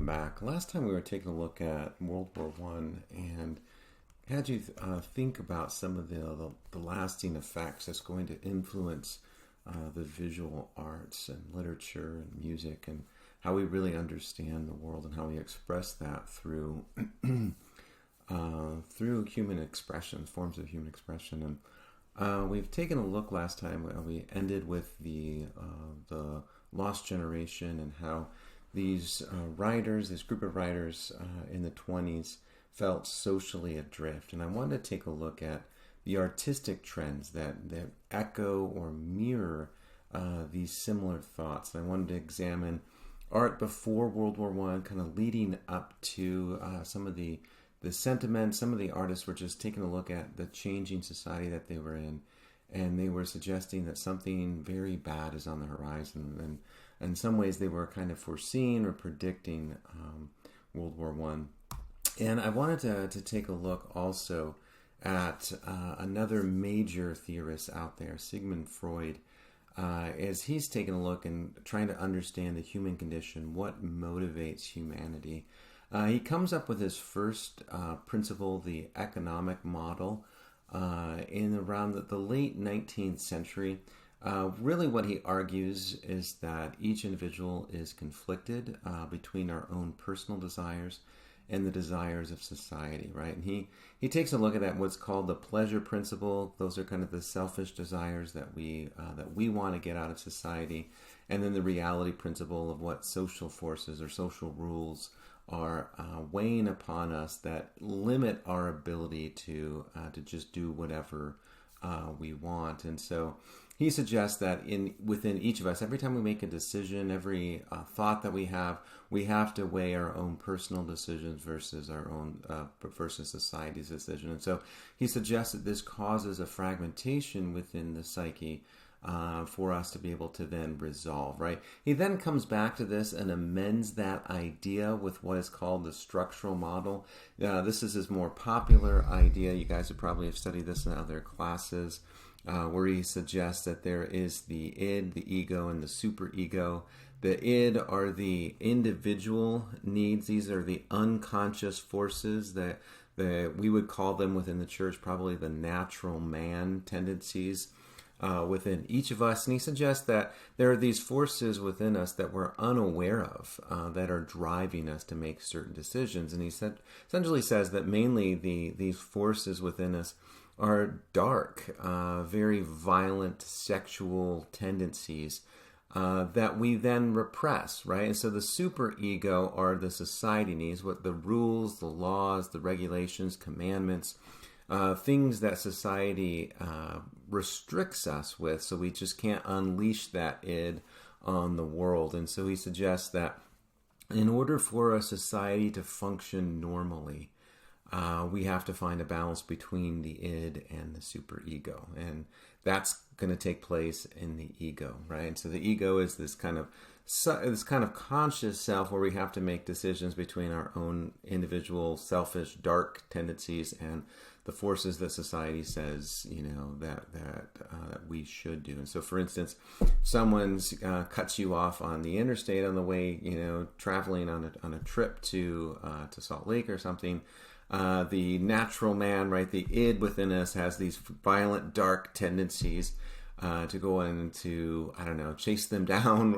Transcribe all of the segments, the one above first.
back. Last time we were taking a look at World War One and had you think about some of the lasting effects that's going to influence the visual arts and literature and music, and how we really understand the world and how we express that through through human expression, forms of human expression. And we've taken a look last time. We ended with the Lost Generation and how these writers, this group of writers in the 20s, felt socially adrift. And I wanted to take a look at the artistic trends that echo or mirror these similar thoughts. And I wanted to examine art before World War One, kind of leading up to some of the sentiments. Some of the artists were just taking a look at the changing society that they were in, and they were suggesting that something very bad is on the horizon. And in some ways, they were kind of foreseeing or predicting World War One. And I wanted to take a look also at another major theorist out there, Sigmund Freud, as he's taking a look and trying to understand the human condition, what motivates humanity. He comes up with his first principle, the economic model, in around the late 19th century. Really what he argues is that each individual is conflicted between our own personal desires and the desires of society, right? And he takes a look at that, what's called the pleasure principle. Those are kind of the selfish desires that we want to get out of society, and then the reality principle of what social forces or social rules are weighing upon us that limit our ability to just do whatever we want. And so he suggests that within each of us, every time we make a decision, every thought that we have to weigh our own personal decisions versus our own versus society's decision. And so he suggests that this causes a fragmentation within the psyche for us to be able to then resolve, right? He then comes back to this and amends that idea with what is called the structural model. This is his more popular idea. You guys would probably have studied this in other classes, where he suggests that there is the id, the ego, and the superego. The id are the individual needs. These are the unconscious forces that we would call them within the church probably the natural man tendencies within each of us. And he suggests that there are these forces within us that we're unaware of that are driving us to make certain decisions. And he essentially says that mainly these forces within us are dark, very violent sexual tendencies that we then repress, right? And so the superego are the society needs, what the rules, the laws, the regulations, commandments, things that society restricts us with, so we just can't unleash that id on the world. And so he suggests that in order for a society to function normally, we have to find a balance between the id and the superego, and that's going to take place in the ego, right? So the ego is this kind of conscious self where we have to make decisions between our own individual selfish dark tendencies and the forces that society says that we should do. And so, for instance, someone's cuts you off on the interstate on the way traveling on a trip to Salt Lake or something. The natural man, right, the id within us has these violent, dark tendencies to go into, chase them down,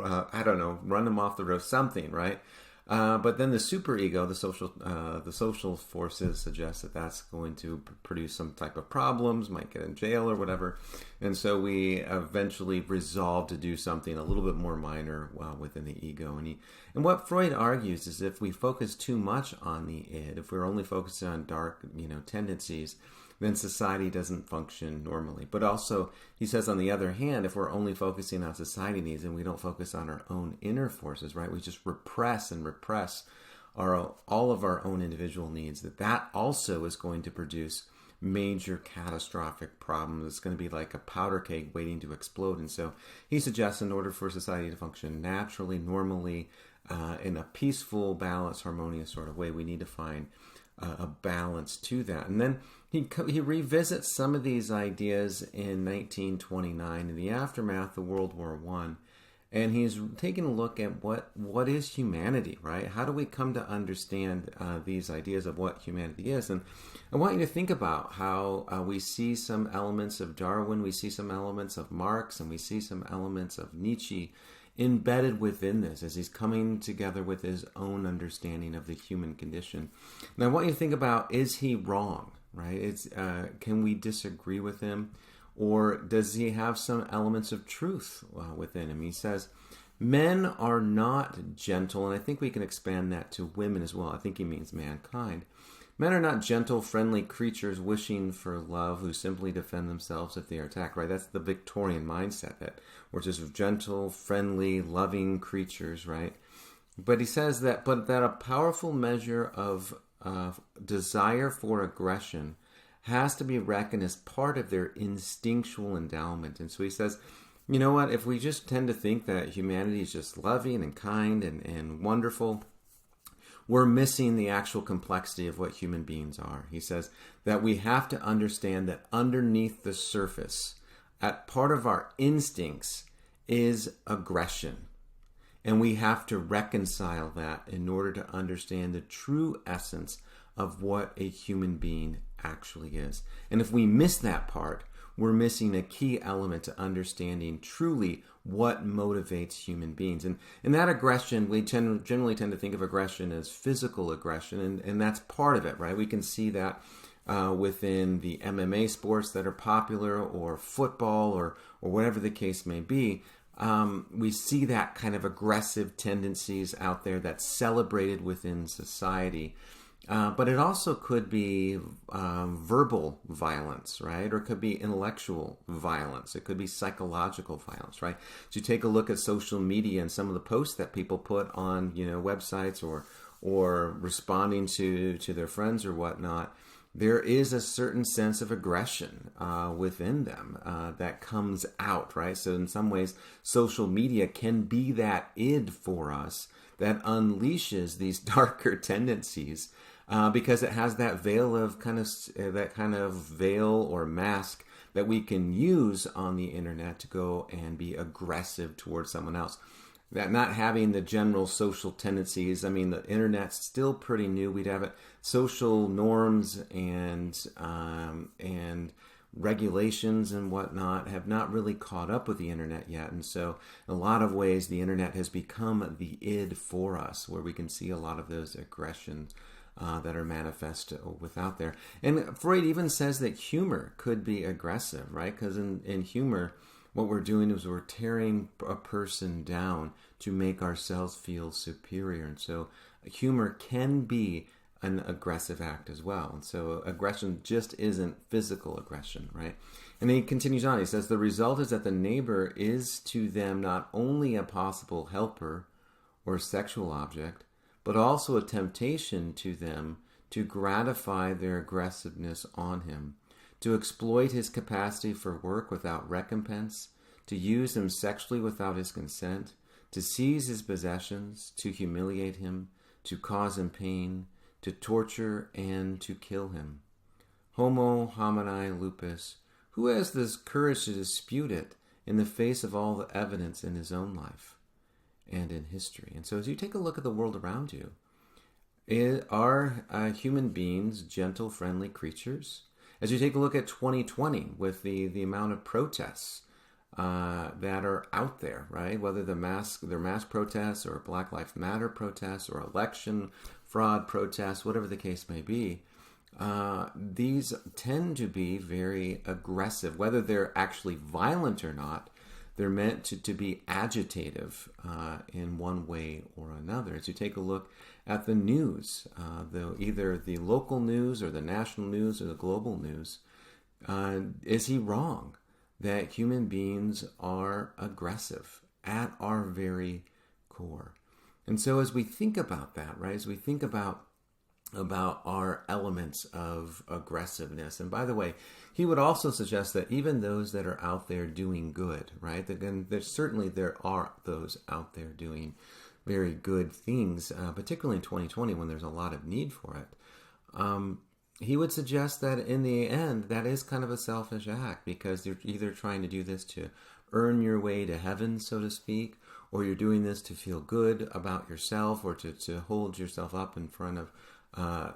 run them off the road, something, right? But then the superego, the social forces suggest that that's going to produce some type of problems, might get in jail or whatever. And so we eventually resolve to do something a little bit more minor within the ego. And what Freud argues is if we focus too much on the id, if we're only focusing on dark, tendencies, then society doesn't function normally. But also, he says, on the other hand, if we're only focusing on society needs and we don't focus on our own inner forces, right, we just repress all of our own individual needs, that also is going to produce major catastrophic problems. It's going to be like a powder keg waiting to explode. And so he suggests in order for society to function naturally, normally, in a peaceful, balanced, harmonious sort of way, we need to find a balance to that. And then he revisits some of these ideas in 1929 in the aftermath of World War I. and he's taking a look at what is humanity, right? How do we come to understand these ideas of what humanity is? And I want you to think about how we see some elements of Darwin, we see some elements of Marx, and we see some elements of Nietzsche embedded within this as he's coming together with his own understanding of the human condition. And I want you to think about, is he wrong, right? Can we disagree with him? Or does he have some elements of truth within him? He says, men are not gentle, and I think we can expand that to women as well. I think he means mankind. Men are not gentle, friendly creatures wishing for love who simply defend themselves if they are attacked, right? That's the Victorian mindset, that we're just gentle, friendly, loving creatures, right? But he says that a powerful measure of desire for aggression has to be reckoned as part of their instinctual endowment. And so he says, you know what, if we just tend to think that humanity is just loving and kind and wonderful, we're missing the actual complexity of what human beings are. He says that we have to understand that underneath the surface, at part of our instincts, is aggression. And we have to reconcile that in order to understand the true essence of what a human being actually is. And if we miss that part, we're missing a key element to understanding truly what motivates human beings. And that aggression, we generally tend to think of aggression as physical aggression, and that's part of it, right? We can see that within the MMA sports that are popular, or football, or whatever the case may be. We see that kind of aggressive tendencies out there that's celebrated within society. But it also could be verbal violence, right? Or it could be intellectual violence. It could be psychological violence, right? So you take a look at social media and some of the posts that people put on, websites or responding to their friends or whatnot. There is a certain sense of aggression within them that comes out, right? So in some ways, social media can be that id for us that unleashes these darker tendencies. Because it has that veil or mask that we can use on the internet to go and be aggressive towards someone else. That not having the general social tendencies. I mean, the internet's still pretty new. We'd have it. Social norms and regulations and whatnot have not really caught up with the internet yet. And so in a lot of ways, the internet has become the id for us, where we can see a lot of those aggressions that are manifest without there. And Freud even says that humor could be aggressive, right? Because in humor, what we're doing is we're tearing a person down to make ourselves feel superior. And so humor can be an aggressive act as well. And so aggression just isn't physical aggression, right? And then he continues on. He says, the result is that the neighbor is to them not only a possible helper or sexual object, but also a temptation to them to gratify their aggressiveness on him, to exploit his capacity for work without recompense, to use him sexually without his consent, to seize his possessions, to humiliate him, to cause him pain, to torture, and to kill him. Homo homini lupus, who has the courage to dispute it in the face of all the evidence in his own life and in history? And so as you take a look at the world around you, are human beings gentle, friendly creatures? As you take a look at 2020 with the amount of protests that are out there, right? Whether they're mass protests or Black Lives Matter protests or election fraud protests, whatever the case may be, these tend to be very aggressive. Whether they're actually violent or not, they're meant to be agitative in one way or another. As you take a look at the news, either the local news or the national news or the global news, is he wrong that human beings are aggressive at our very core? And so as we think about that, right, as we think about our elements of aggressiveness. And by the way, he would also suggest that even those that are out there doing good, right? Again, there are those out there doing very good things, particularly in 2020 when there's a lot of need for it. He would suggest that in the end, that is kind of a selfish act, because you're either trying to do this to earn your way to heaven, so to speak, or you're doing this to feel good about yourself, or to hold yourself up in front of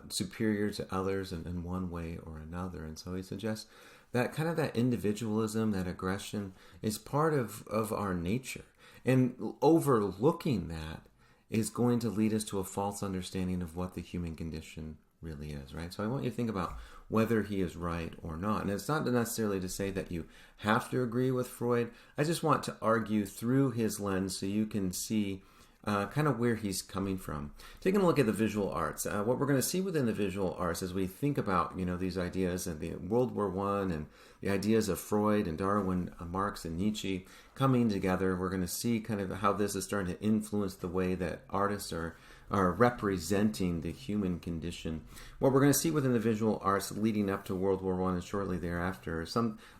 superior to others in one way or another. And so he suggests that kind of that individualism, that aggression, is part of our nature. And overlooking that is going to lead us to a false understanding of what the human condition really is, right? So I want you to think about whether he is right or not. And it's not necessarily to say that you have to agree with Freud. I just want to argue through his lens so you can see kind of where he's coming from. Taking a look at the visual arts, what we're going to see within the visual arts as we think about, these ideas and the World War I and the ideas of Freud and Darwin, Marx and Nietzsche coming together, we're going to see kind of how this is starting to influence the way that artists are representing the human condition. What we're going to see within the visual arts leading up to World War I and shortly thereafter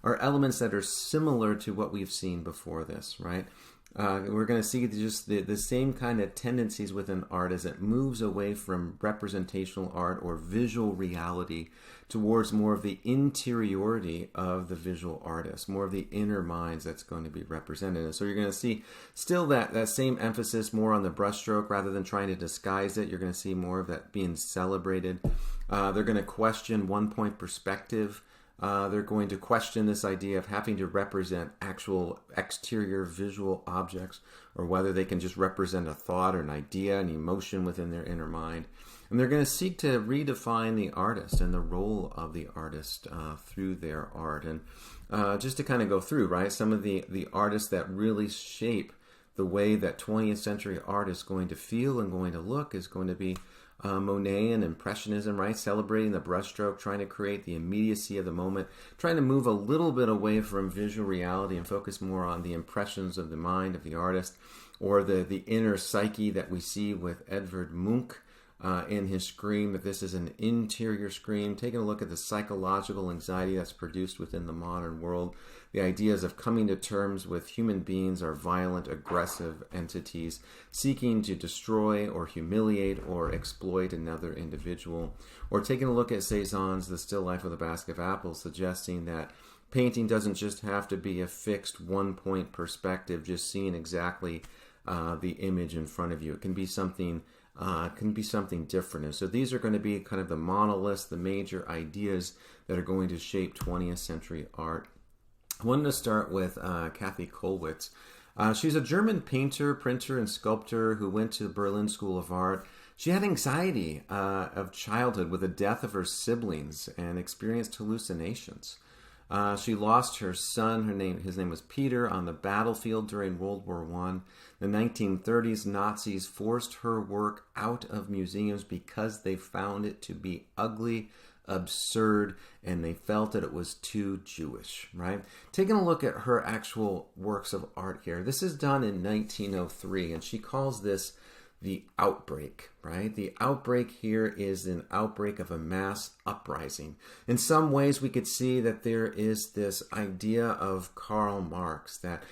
are elements that are similar to what we've seen before this, right? We're going to see just the same kind of tendencies within art as it moves away from representational art or visual reality towards more of the interiority of the visual artist, more of the inner minds that's going to be represented. And so you're going to see still that same emphasis more on the brushstroke rather than trying to disguise it. You're going to see more of that being celebrated. They're going to question one-point perspective. They're going to question this idea of having to represent actual exterior visual objects, or whether they can just represent a thought or an idea, an emotion within their inner mind. And they're going to seek to redefine the artist and the role of the artist through their art. And just to kind of go through, right, some of the artists that really shape the way that 20th century art is going to feel and going to look is going to be Monet and Impressionism, right? Celebrating the brushstroke, trying to create the immediacy of the moment, trying to move a little bit away from visual reality and focus more on the impressions of the mind of the artist, or the inner psyche that we see with Edvard Munch in his Scream, that this is an interior scream, taking a look at the psychological anxiety that's produced within the modern world, the ideas of coming to terms with human beings are violent, aggressive entities seeking to destroy or humiliate or exploit another individual, or taking a look at Cézanne's The Still Life of the Basket of Apples, suggesting that painting doesn't just have to be a fixed one-point perspective, just seeing exactly the image in front of you. It can be something different. And so these are going to be kind of the monoliths, the major ideas that are going to shape 20th century art. I wanted to start with Kathy Kollwitz. She's a German painter, printer, and sculptor who went to the Berlin School of Art. She had anxiety of childhood with the death of her siblings and experienced hallucinations. She lost her son, his name was Peter, on the battlefield during World War I. In the 1930s, Nazis forced her work out of museums because they found it to be ugly, absurd, and they felt that it was too Jewish, right? Taking a look at her actual works of art here. This is done in 1903, and she calls this the outbreak, right? The outbreak here is an outbreak of a mass uprising. In some ways, we could see that there is this idea of Karl Marx, that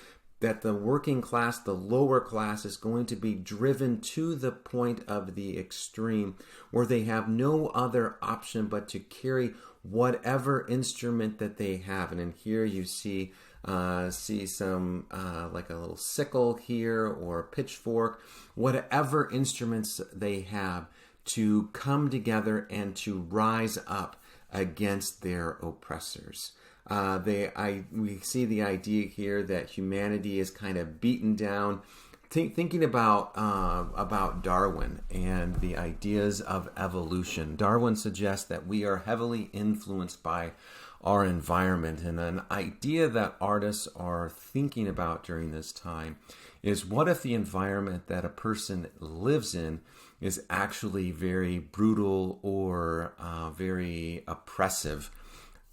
the working class, the lower class, is going to be driven to the point of the extreme where they have no other option but to carry whatever instrument that they have. And in here you see some like a little sickle here or a pitchfork, whatever instruments they have, to come together and to rise up against their oppressors. We see the idea here that humanity is kind of beaten down. Thinking about Darwin and the ideas of evolution. Darwin suggests that we are heavily influenced by our environment, and an idea that artists are thinking about during this time is, what if the environment that a person lives in is actually very brutal or very oppressive?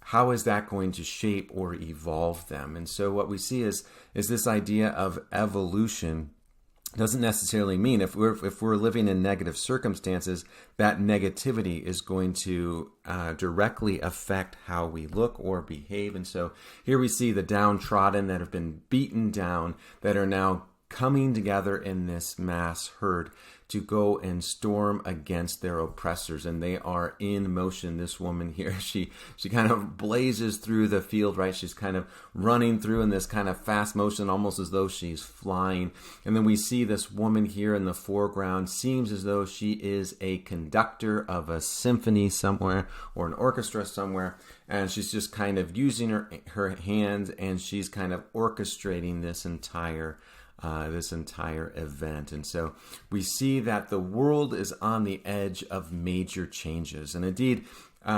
How is that going to shape or evolve them? And so what we see is this idea of evolution doesn't necessarily mean if we're living in negative circumstances, that negativity is going to directly affect how we look or behave. And so here we see the downtrodden that have been beaten down, that are now coming together in this mass herd to go and storm against their oppressors, and they are in motion. This woman here, she kind of blazes through the field, right? She's kind of running through in this kind of fast motion, almost as though she's flying. And then we see this woman here in the foreground, seems as though she is a conductor of a symphony somewhere or an orchestra somewhere, and she's just kind of using her hands, and she's kind of orchestrating this entire event. And so we see that the world is on the edge of major changes. And indeed,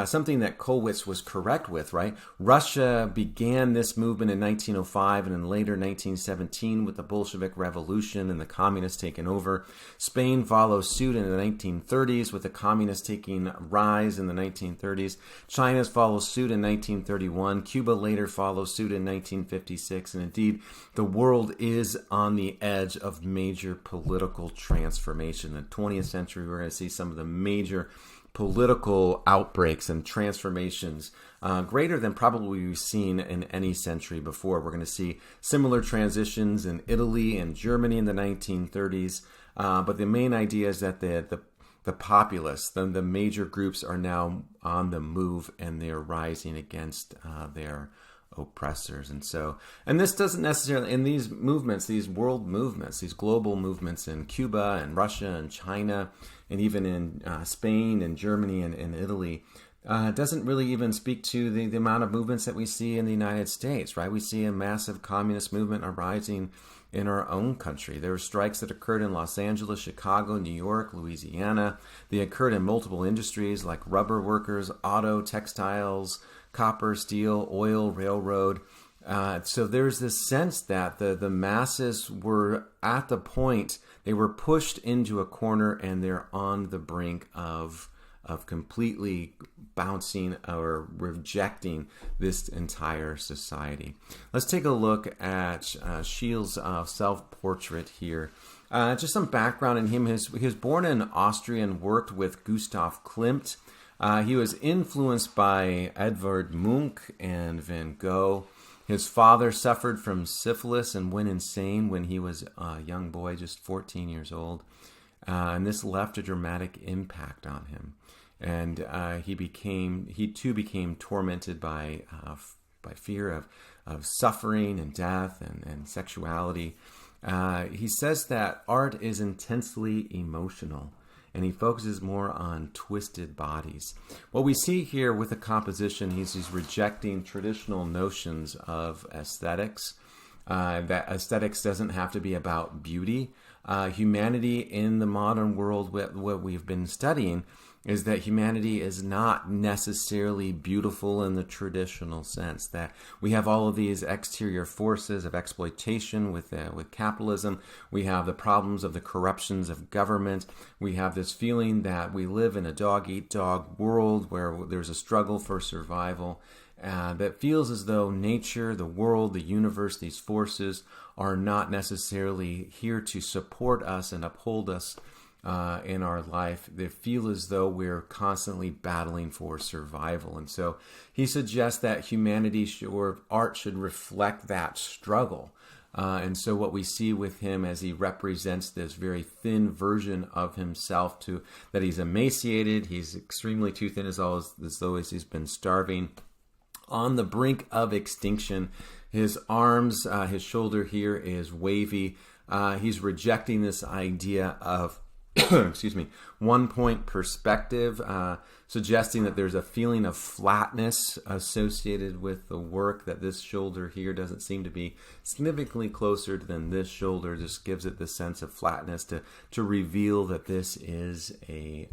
something that Kollwitz was correct with, right? Russia began this movement in 1905 and then later 1917 with the Bolshevik Revolution and the communists taking over. Spain follows suit in the 1930s with the communists taking rise in the 1930s. China follows suit in 1931. Cuba later follows suit in 1956. And indeed, the world is on the edge of major political transformation. In the 20th century, we're going to see some of the major political outbreaks and transformations greater than probably we've seen in any century before. We're going to see similar transitions in Italy and Germany in the 1930s. But the main idea is that the populace, the major groups are now on the move, and they're rising against their oppressors. And this doesn't necessarily, in these movements, these world movements, these global movements in Cuba and Russia and China, and even in Spain and Germany and Italy, doesn't really even speak to the amount of movements that we see in the United States, right? We see a massive communist movement arising in our own country. There were strikes that occurred in Los Angeles, Chicago, New York, Louisiana. They occurred in multiple industries like rubber workers, auto, textiles, copper, steel, oil, railroad. So there's this sense that the masses were at the point, they were pushed into a corner, and they're on the brink of completely bouncing or rejecting this entire society. Let's take a look at Scheele's self-portrait here. Just some background in him. He was born in Austria and worked with Gustav Klimt. He was influenced by Edvard Munch and Van Gogh. His father suffered from syphilis and went insane when he was a young boy, just 14 years old. And this left a dramatic impact on him. And he too became tormented by fear of suffering and death and sexuality. He says that art is intensely emotional, and he focuses more on twisted bodies. What we see here with the composition, he's rejecting traditional notions of aesthetics. That aesthetics doesn't have to be about beauty. Humanity in the modern world, what we've been studying, is that humanity is not necessarily beautiful in the traditional sense, that we have all of these exterior forces of exploitation with capitalism. We have the problems of the corruptions of government. We have this feeling that we live in a dog-eat-dog world where there's a struggle for survival. That feels as though nature, the world, the universe, these forces are not necessarily here to support us and uphold us in our life. They feel as though we're constantly battling for survival. And so he suggests that humanity or art should reflect that struggle. And so what we see with him as he represents this very thin version of himself, that he's emaciated, he's extremely too thin, as though he's been starving, on the brink of extinction. His arms, his shoulder here is wavy. He's rejecting this idea of one-point perspective, suggesting that there's a feeling of flatness associated with the work, that this shoulder here doesn't seem to be significantly closer than this shoulder, just gives it the sense of flatness to reveal that this is a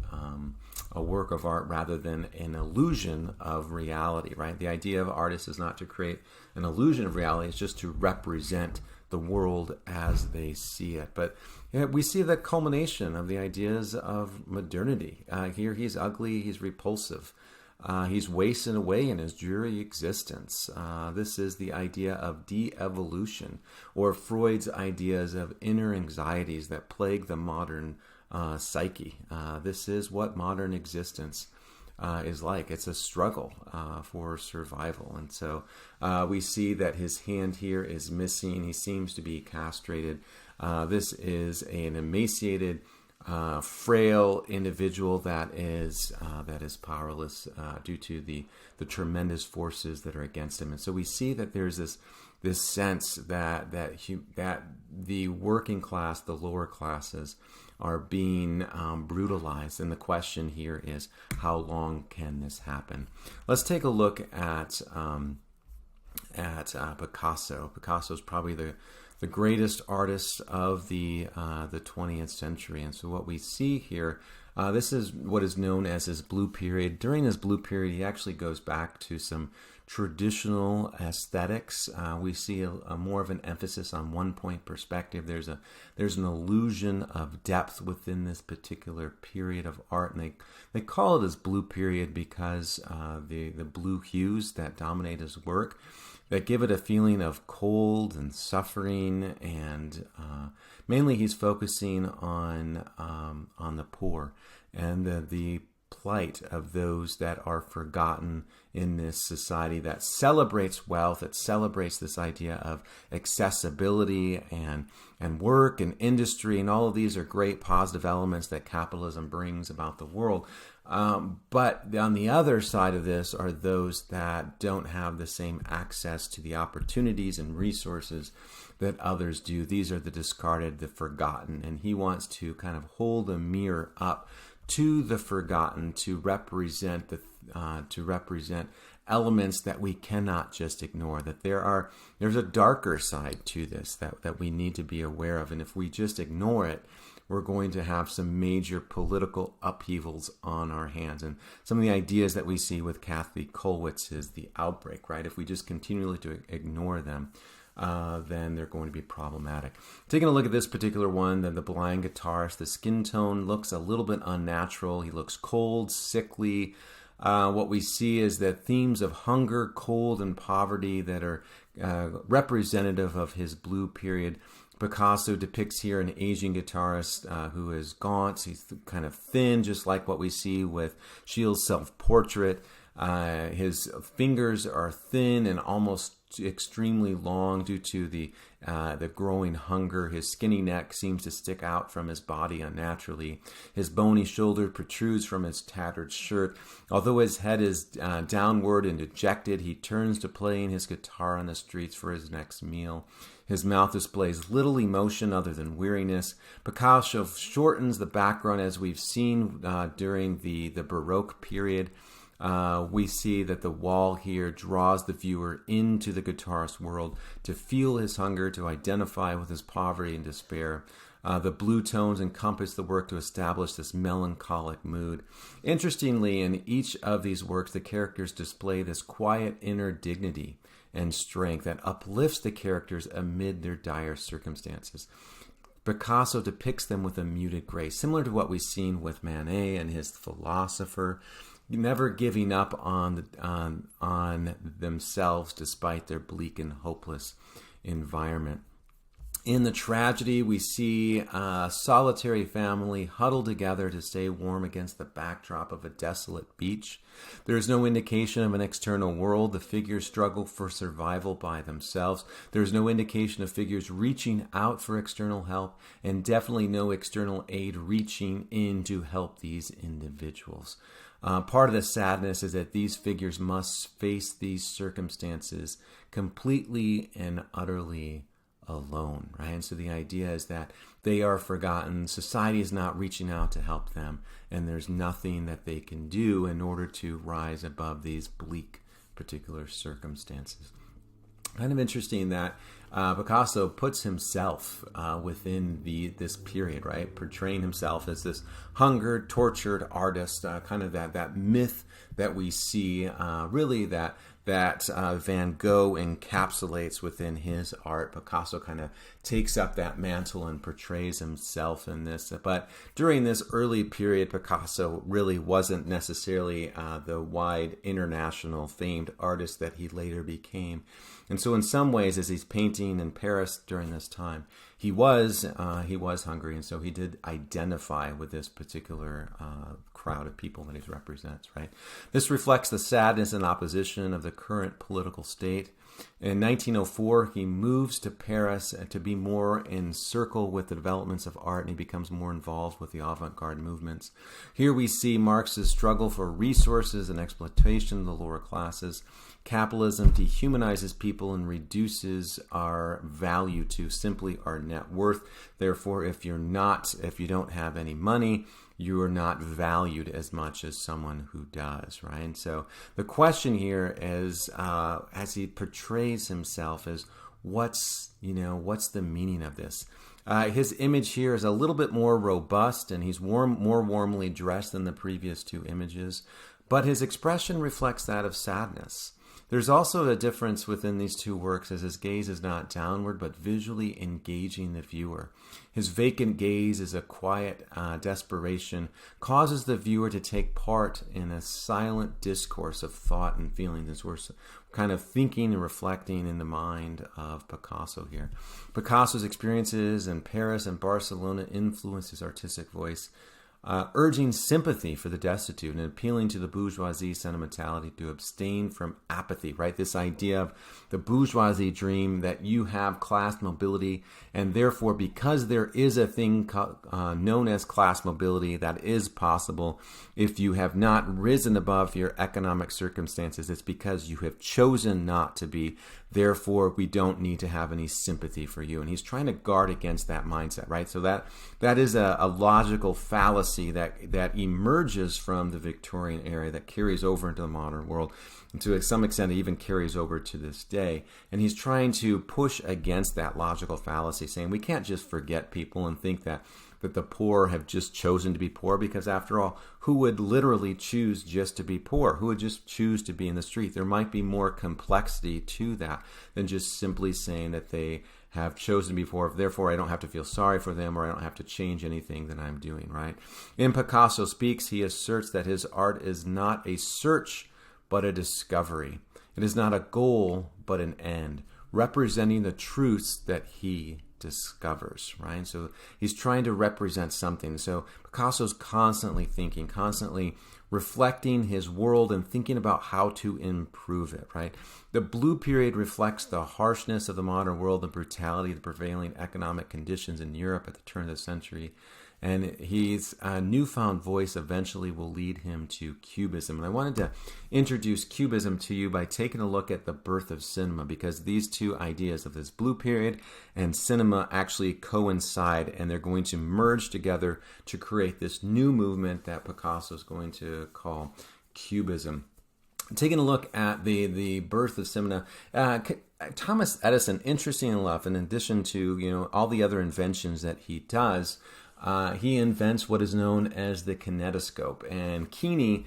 work of art rather than an illusion of reality, right? The idea of artists is not to create an illusion of reality, it's just to represent the world as they see it. But we see the culmination of the ideas of modernity. Here he's ugly, he's repulsive, he's wasting away in his dreary existence. This is the idea of de-evolution, or Freud's ideas of inner anxieties that plague the modern psyche. This is what modern existence is like. It's a struggle for survival. And so we see that his hand here is missing. He seems to be castrated. This is an emaciated frail individual that is powerless due to the tremendous forces that are against him. And so we see that there's this sense that the working class, the lower classes, are being brutalized. And the question here is, how long can this happen? Let's take a look at Picasso. Picasso is probably the greatest artist of the 20th century. And so what we see here, this is what is known as his blue period. During his blue period, he actually goes back to some traditional aesthetics. We see a more of an emphasis on one-point perspective. There's an illusion of depth within this particular period of art, and they call it his blue period because the blue hues that dominate his work, that give it a feeling of cold and suffering, and mainly he's focusing on the poor and the plight of those that are forgotten in this society that celebrates wealth, that celebrates this idea of accessibility and work and industry, and all of these are great positive elements that capitalism brings about the world. But on the other side of this are those that don't have the same access to the opportunities and resources that others do. These are the discarded, the forgotten, and he wants to kind of hold a mirror up to the forgotten to represent elements that we cannot just ignore. That there's a darker side to this that we need to be aware of, and if we just ignore it, we're going to have some major political upheavals on our hands. And some of the ideas that we see with Kathy Kollwitz is the outbreak, right? If we just continually to ignore them, then they're going to be problematic. Taking a look at this particular one, then the blind guitarist, the skin tone looks a little bit unnatural. He looks cold, sickly. What we see is that themes of hunger, cold, and poverty that are representative of his blue period. Picasso depicts here an Asian guitarist who is gaunt. He's kind of thin, just like what we see with Scheele's self-portrait. His fingers are thin and almost extremely long due to the growing hunger. His skinny neck seems to stick out from his body unnaturally. His bony shoulder protrudes from his tattered shirt. Although his head is downward and dejected, he turns to playing his guitar on the streets for his next meal. His mouth displays little emotion other than weariness. Picasso shortens the background, as we've seen during the Baroque period. We see that the wall here draws the viewer into the guitarist's world to feel his hunger, to identify with his poverty and despair. The blue tones encompass the work to establish this melancholic mood. Interestingly, in each of these works, the characters display this quiet inner dignity and strength that uplifts the characters amid their dire circumstances. Picasso depicts them with a muted grace, similar to what we've seen with Manet and his philosopher, never giving up on themselves despite their bleak and hopeless environment. In the tragedy, we see a solitary family huddled together to stay warm against the backdrop of a desolate beach. There is no indication of an external world. The figures struggle for survival by themselves. There is no indication of figures reaching out for external help, and definitely no external aid reaching in to help these individuals. Part of the sadness is that these figures must face these circumstances completely and utterly alone, right? And so the idea is that they are forgotten. Society is not reaching out to help them, and there's nothing that they can do in order to rise above these bleak particular circumstances. Kind of interesting that Picasso puts himself within this period, right? Portraying himself as this hungered, tortured artist, kind of that myth that we see, really that Van Gogh encapsulates within his art. Picasso kind of takes up that mantle and portrays himself in this. But during this early period, Picasso really wasn't necessarily the wide international famed artist that he later became. And so in some ways, as he's painting in Paris during this time, he was hungry, and so he did identify with this particular crowd of people that he represents, right? This reflects the sadness and opposition of the current political state. In 1904, he moves to Paris to be more in circle with the developments of art, and he becomes more involved with the avant-garde movements. Here we see Marx's struggle for resources and exploitation of the lower classes. Capitalism dehumanizes people and reduces our value to simply our net worth. Therefore, if you don't have any money, you are not valued as much as someone who does, right? And so the question here is, as he portrays himself, is what's the meaning of this? His image here is a little bit more robust, and he's more warmly dressed than the previous two images, but his expression reflects that of sadness. There's also a difference within these two works, as his gaze is not downward, but visually engaging the viewer. His vacant gaze is a quiet desperation, causes the viewer to take part in a silent discourse of thought and feelings, as we're kind of thinking and reflecting in the mind of Picasso here. Picasso's experiences in Paris and Barcelona influenced his artistic voice, urging sympathy for the destitute and appealing to the bourgeoisie sentimentality to abstain from apathy, right? This idea of the bourgeoisie dream that you have class mobility, and therefore, because there is a thing known as class mobility that is possible, if you have not risen above your economic circumstances, it's because you have chosen not to be. Therefore, we don't need to have any sympathy for you. And he's trying to guard against that mindset, right? So that is a logical fallacy that emerges from the Victorian era that carries over into the modern world. And to some extent, it even carries over to this day. And he's trying to push against that logical fallacy, saying we can't just forget people and think that the poor have just chosen to be poor, because after all, who would literally choose just to be poor? Who would just choose to be in the street? There might be more complexity to that than just simply saying that they have chosen to be poor, therefore I don't have to feel sorry for them, or I don't have to change anything that I'm doing, right? In Picasso Speaks, he asserts that his art is not a search, but a discovery. It is not a goal, but an end, representing the truths that he discovers, right? So he's trying to represent something. So Picasso's constantly thinking, constantly reflecting his world and thinking about how to improve it, right? The Blue Period reflects the harshness of the modern world and brutality of the prevailing economic conditions in Europe at the turn of the century. And his newfound voice eventually will lead him to Cubism. And I wanted to introduce Cubism to you by taking a look at the birth of cinema, because these two ideas of this Blue Period and cinema actually coincide, and they're going to merge together to create this new movement that Picasso is going to call Cubism. Taking a look at the birth of cinema, Thomas Edison, interesting enough, in addition to all the other inventions that he does, he invents what is known as the kinetoscope, and kine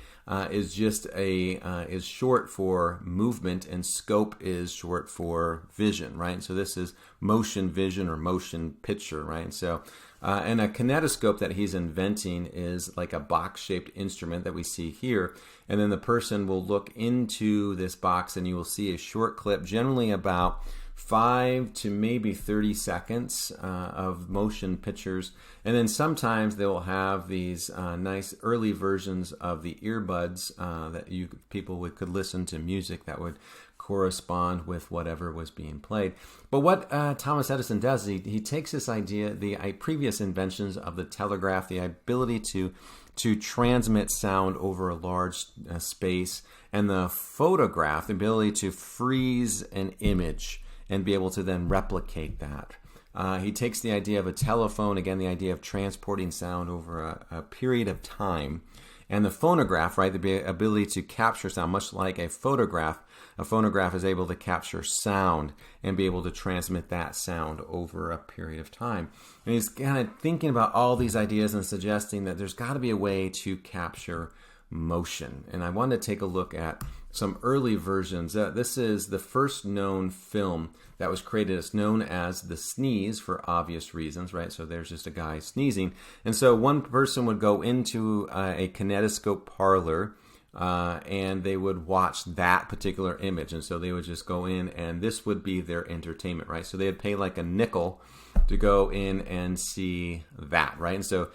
is just is short for movement, and scope is short for vision, right? So this is motion vision or motion picture, right? So, and a kinetoscope that he's inventing is like a box-shaped instrument that we see here, and then the person will look into this box, and you will see a short clip, generally about 5 to maybe 30 seconds of motion pictures. And then sometimes they will have these nice early versions of the earbuds that people could listen to music that would correspond with whatever was being played. But what Thomas Edison does, he takes this idea, the previous inventions of the telegraph, the ability to transmit sound over a large space, and the photograph, the ability to freeze an image and be able to then replicate that. He takes the idea of a telephone, again, the idea of transporting sound over a period of time, and the phonograph, right, the ability to capture sound, much like a photograph. A phonograph is able to capture sound and be able to transmit that sound over a period of time. And he's kind of thinking about all these ideas and suggesting that there's got to be a way to capture motion. And I wanted to take a look at some early versions. This is the first known film that was created. It's known as The Sneeze for obvious reasons, right? So there's just a guy sneezing. And so one person would go into a kinetoscope parlor and they would watch that particular image. And so they would just go in, and this would be their entertainment, right? So they'd pay like a nickel to go in and see that, right? And so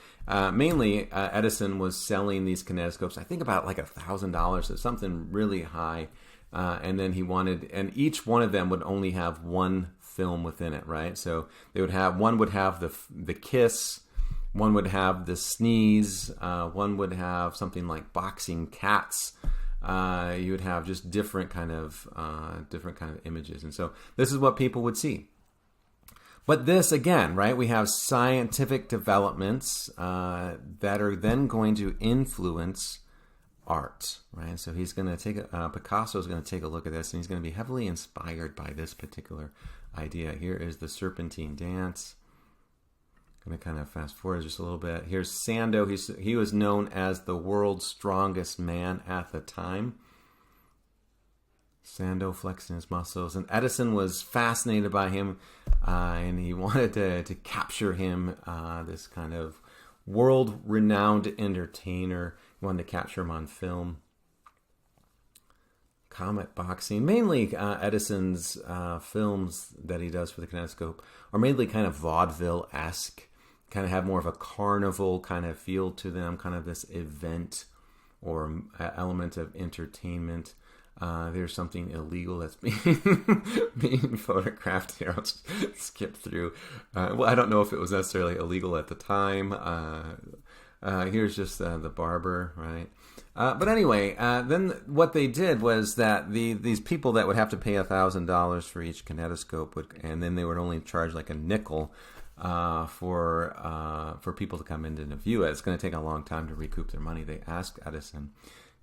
mainly Edison was selling these kinetoscopes, I think about like $1,000, so something really high. And then he wanted, and each one of them would only have one film within it, right? So they would have, one would have the kiss, one would have the sneeze, one would have something like boxing cats. You would have just different kind of images, and so this is what people would see. But this again, right? We have scientific developments that are then going to influence art, right? So he's going to take Picasso is going to take a look at this, and he's going to be heavily inspired by this particular idea. Here is the Serpentine Dance. I'm going to kind of fast forward just a little bit. Here's Sandow. He was known as the world's strongest man at the time. Sandow flexing his muscles, and Edison was fascinated by him, and he wanted to capture him. This kind of world-renowned entertainer. He wanted to capture him on film. Comet boxing. Mainly Edison's films that he does for the kinetoscope are mainly kind of vaudeville-esque, kind of have more of a carnival kind of feel to them, kind of this event or element of entertainment. There's something illegal that's being photographed here. I'll just skip through. Well, I don't know if it was necessarily illegal at the time. Here's just the barber, right? But anyway, then what they did was that these people that would have to pay $1,000 for each kinetoscope and then they would only charge like a nickel for people to come in and view it. It's going to take a long time to recoup their money. They asked Edison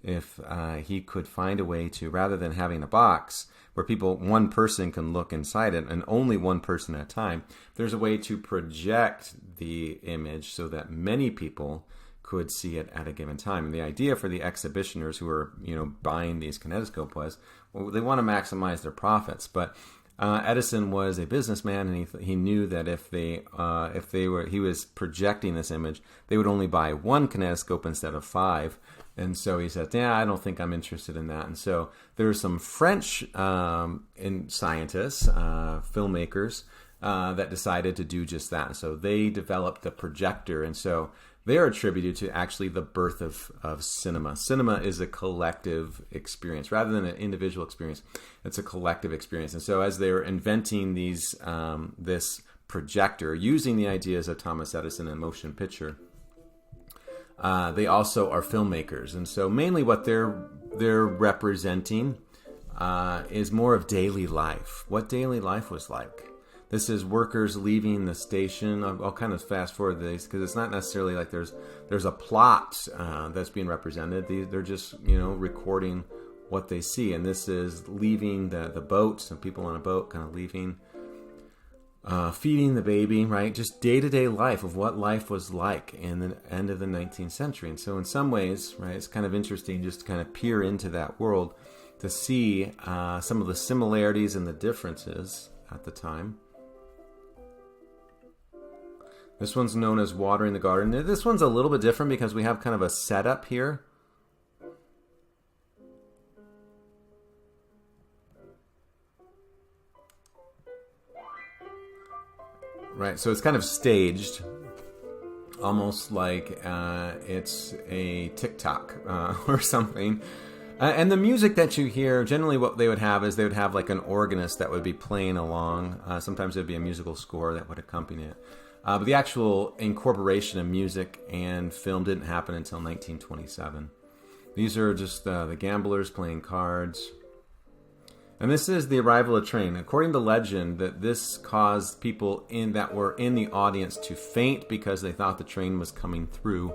if he could find a way to, rather than having a box where one person can look inside it and only one person at a time, there's a way to project the image so that many people could see it at a given time. And the idea for the exhibitioners who are, buying these kinetoscopes was, well, they want to maximize their profits. But Edison was a businessman, and he knew that if he was projecting this image, they would only buy one kinetoscope instead of 5. And so he said, I don't think I'm interested in that. And so there were some French scientists, filmmakers, that decided to do just that. So they developed the projector. And so they're attributed to actually the birth of cinema. Cinema is a collective experience. Rather than an individual experience, it's a collective experience. And so as they were inventing this projector, using the ideas of Thomas Edison and motion picture, they also are filmmakers, and so mainly what they're representing is more of daily life, what daily life was like. This is workers leaving the station. I'll kind of fast forward this because it's not necessarily like there's a plot that's being represented. They're just recording what they see, and this is leaving the boat. Some people on a boat kind of leaving. Feeding the baby, right? Just day-to-day life of what life was like in the end of the 19th century. And so in some ways, right, it's kind of interesting just to kind of peer into that world to see some of the similarities and the differences at the time. This one's known as Watering the Garden. This one's a little bit different because we have kind of a setup here. Right, so it's kind of staged, almost like it's a TikTok or something. And the music that you hear, generally what they would have is they would have like an organist that would be playing along. Sometimes there'd be a musical score that would accompany it. But the actual incorporation of music and film didn't happen until 1927. These are just the gamblers playing cards. And this is the arrival of the train. According to legend, that this caused people that were in the audience to faint because they thought the train was coming through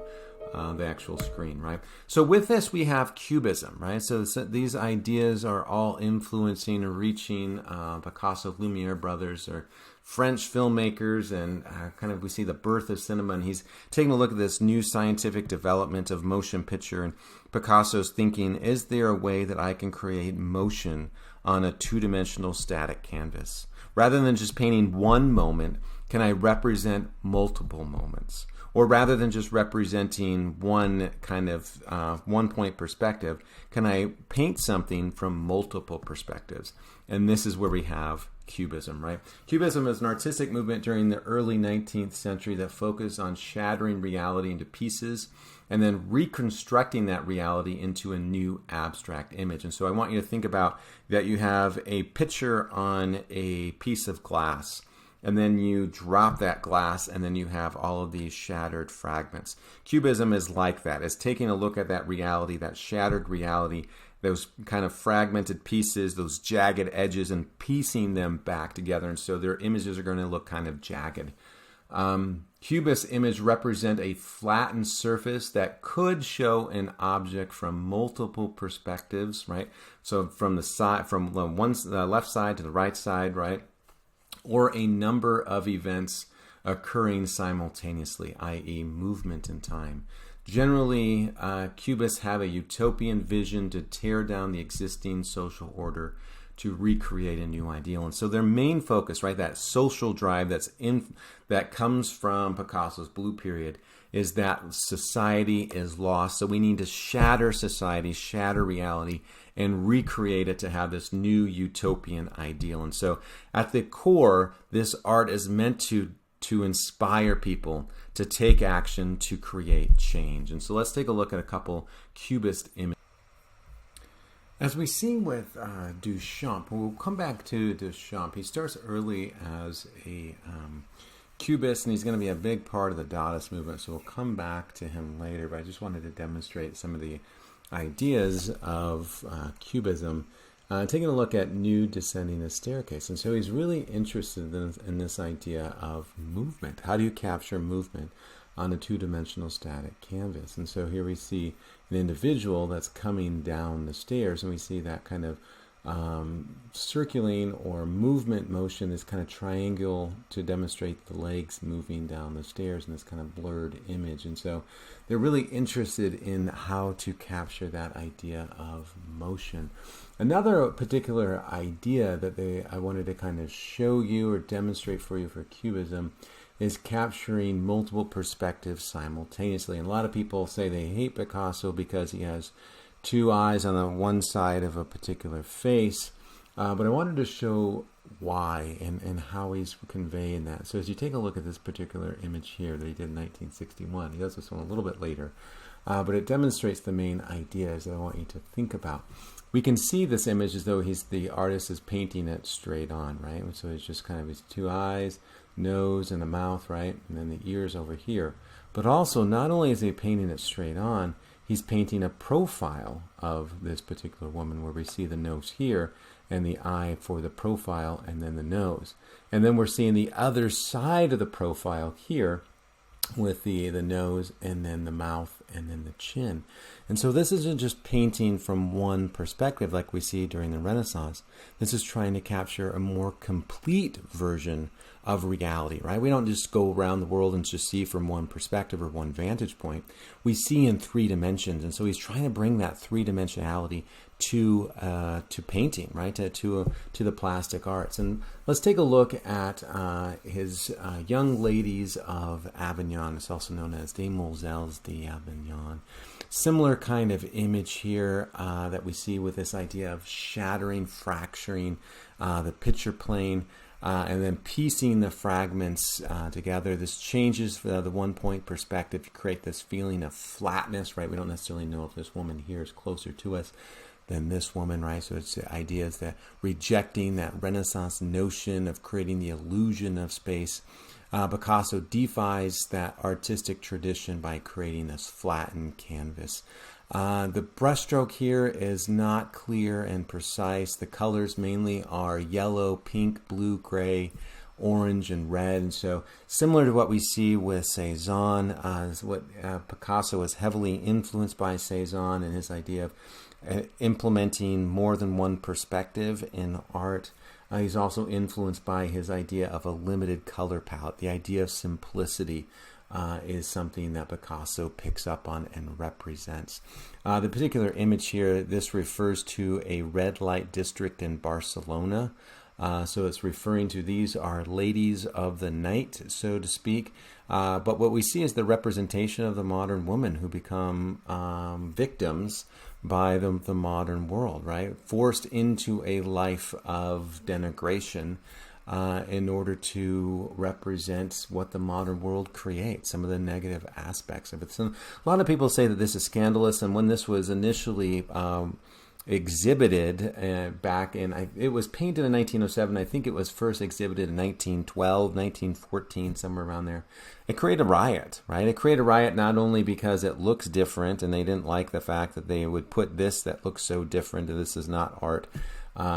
the actual screen, right? So with this, we have Cubism, right? So these ideas are all influencing or reaching Picasso, Lumiere brothers, or French filmmakers, and kind of we see the birth of cinema, and he's taking a look at this new scientific development of motion picture, and Picasso's thinking, is there a way that I can create motion on a two-dimensional static canvas? Rather than just painting one moment, can I represent multiple moments? Or rather than just representing one kind of one-point perspective, can I paint something from multiple perspectives? And this is where we have Cubism, right? Cubism is an artistic movement during the early 19th century that focused on shattering reality into pieces and then reconstructing that reality into a new abstract image. And so I want you to think about that you have a picture on a piece of glass, and then you drop that glass, and then you have all of these shattered fragments. Cubism is like that. It's taking a look at that reality, that shattered reality, those kind of fragmented pieces, those jagged edges, and piecing them back together. And so their images are going to look kind of jagged. Cubist images represent a flattened surface that could show an object from multiple perspectives, right? So from the side, from the left side to the right side, right? Or a number of events occurring simultaneously, i.e. movement in time. Generally, Cubists have a utopian vision to tear down the existing social order to recreate a new ideal. And so their main focus, right, that social drive that comes from Picasso's Blue Period, is that society is lost. So we need to shatter society, shatter reality, and recreate it to have this new utopian ideal. And so at the core, this art is meant to inspire people to take action to create change. And so let's take a look at a couple Cubist images. As we see with Duchamp, we'll come back to Duchamp. He starts early as a Cubist, and he's going to be a big part of the Dadaist movement, so we'll come back to him later, but I just wanted to demonstrate some of the ideas of Cubism, taking a look at Nude Descending a Staircase. And so he's really interested in this idea of movement. How do you capture movement on a two-dimensional static canvas? And so here we see an individual that's coming down the stairs, and we see that kind of circulating or movement motion, this kind of triangle to demonstrate the legs moving down the stairs in this kind of blurred image. And so they're really interested in how to capture that idea of motion. Another particular idea that I wanted to kind of show you or demonstrate for you for Cubism is capturing multiple perspectives simultaneously. And a lot of people say they hate Picasso because he has two eyes on the one side of a particular face, but I wanted to show why and how he's conveying that. So as you take a look at this particular image here that he did in 1961, he does this one a little bit later, but it demonstrates the main ideas that I want you to think about. We can see this image as though the artist is painting it straight on, right? So it's just kind of his two eyes, nose, and the mouth, right? And then the ears over here. But also, not only is he painting it straight on, he's painting a profile of this particular woman where we see the nose here and the eye for the profile and then the nose. And then we're seeing the other side of the profile here with the nose and then the mouth and then the chin. And so this isn't just painting from one perspective like we see during the Renaissance. This is trying to capture a more complete version of reality, right? We don't just go around the world and just see from one perspective or one vantage point. We see in three dimensions, and so he's trying to bring that three-dimensionality to painting, right? To the plastic arts. And let's take a look at his Young Ladies of Avignon. It's also known as Demoiselles d'Avignon. Similar kind of image here that we see with this idea of shattering, fracturing the picture plane. And then piecing the fragments together. This changes the one-point perspective to create this feeling of flatness, right? We don't necessarily know if this woman here is closer to us than this woman, right? So it's the ideas that rejecting that Renaissance notion of creating the illusion of space. Picasso defies that artistic tradition by creating this flattened canvas. The brushstroke here is not clear and precise. The colors mainly are yellow, pink, blue, gray, orange, and red. And so similar to what we see with Cezanne, Picasso was heavily influenced by Cezanne and his idea of implementing more than one perspective in art. He's also influenced by his idea of a limited color palette. The idea of simplicity is something that Picasso picks up on and represents. The particular image here, this refers to a red light district in Barcelona. So it's referring to these are ladies of the night, so to speak. But what we see is the representation of the modern woman who become victims by the modern world, right? Forced into a life of denigration in order to represent what the modern world creates, some of the negative aspects of it. So a lot of people say that this is scandalous, and when this was initially exhibited back in, it was painted in 1907. I think it was first exhibited in 1912, 1914, somewhere around there. It created a riot, right? It created a riot not only because it looks different, and they didn't like the fact that they would put this that looks so different, and this is not art,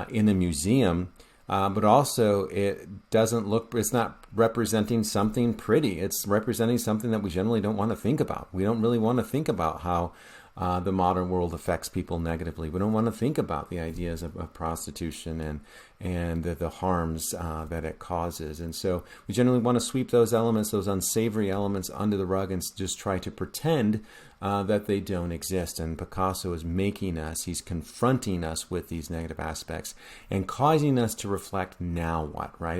in a museum, but also it doesn't look, it's not representing something pretty. It's representing something that we generally don't want to think about. We don't really want to think about how the modern world affects people negatively. We don't want to think about the ideas of prostitution and the harms that it causes. And so we generally want to sweep those elements, those unsavory elements, under the rug and just try to pretend that they don't exist. And Picasso is making us, he's confronting us with these negative aspects and causing us to reflect, now what, right?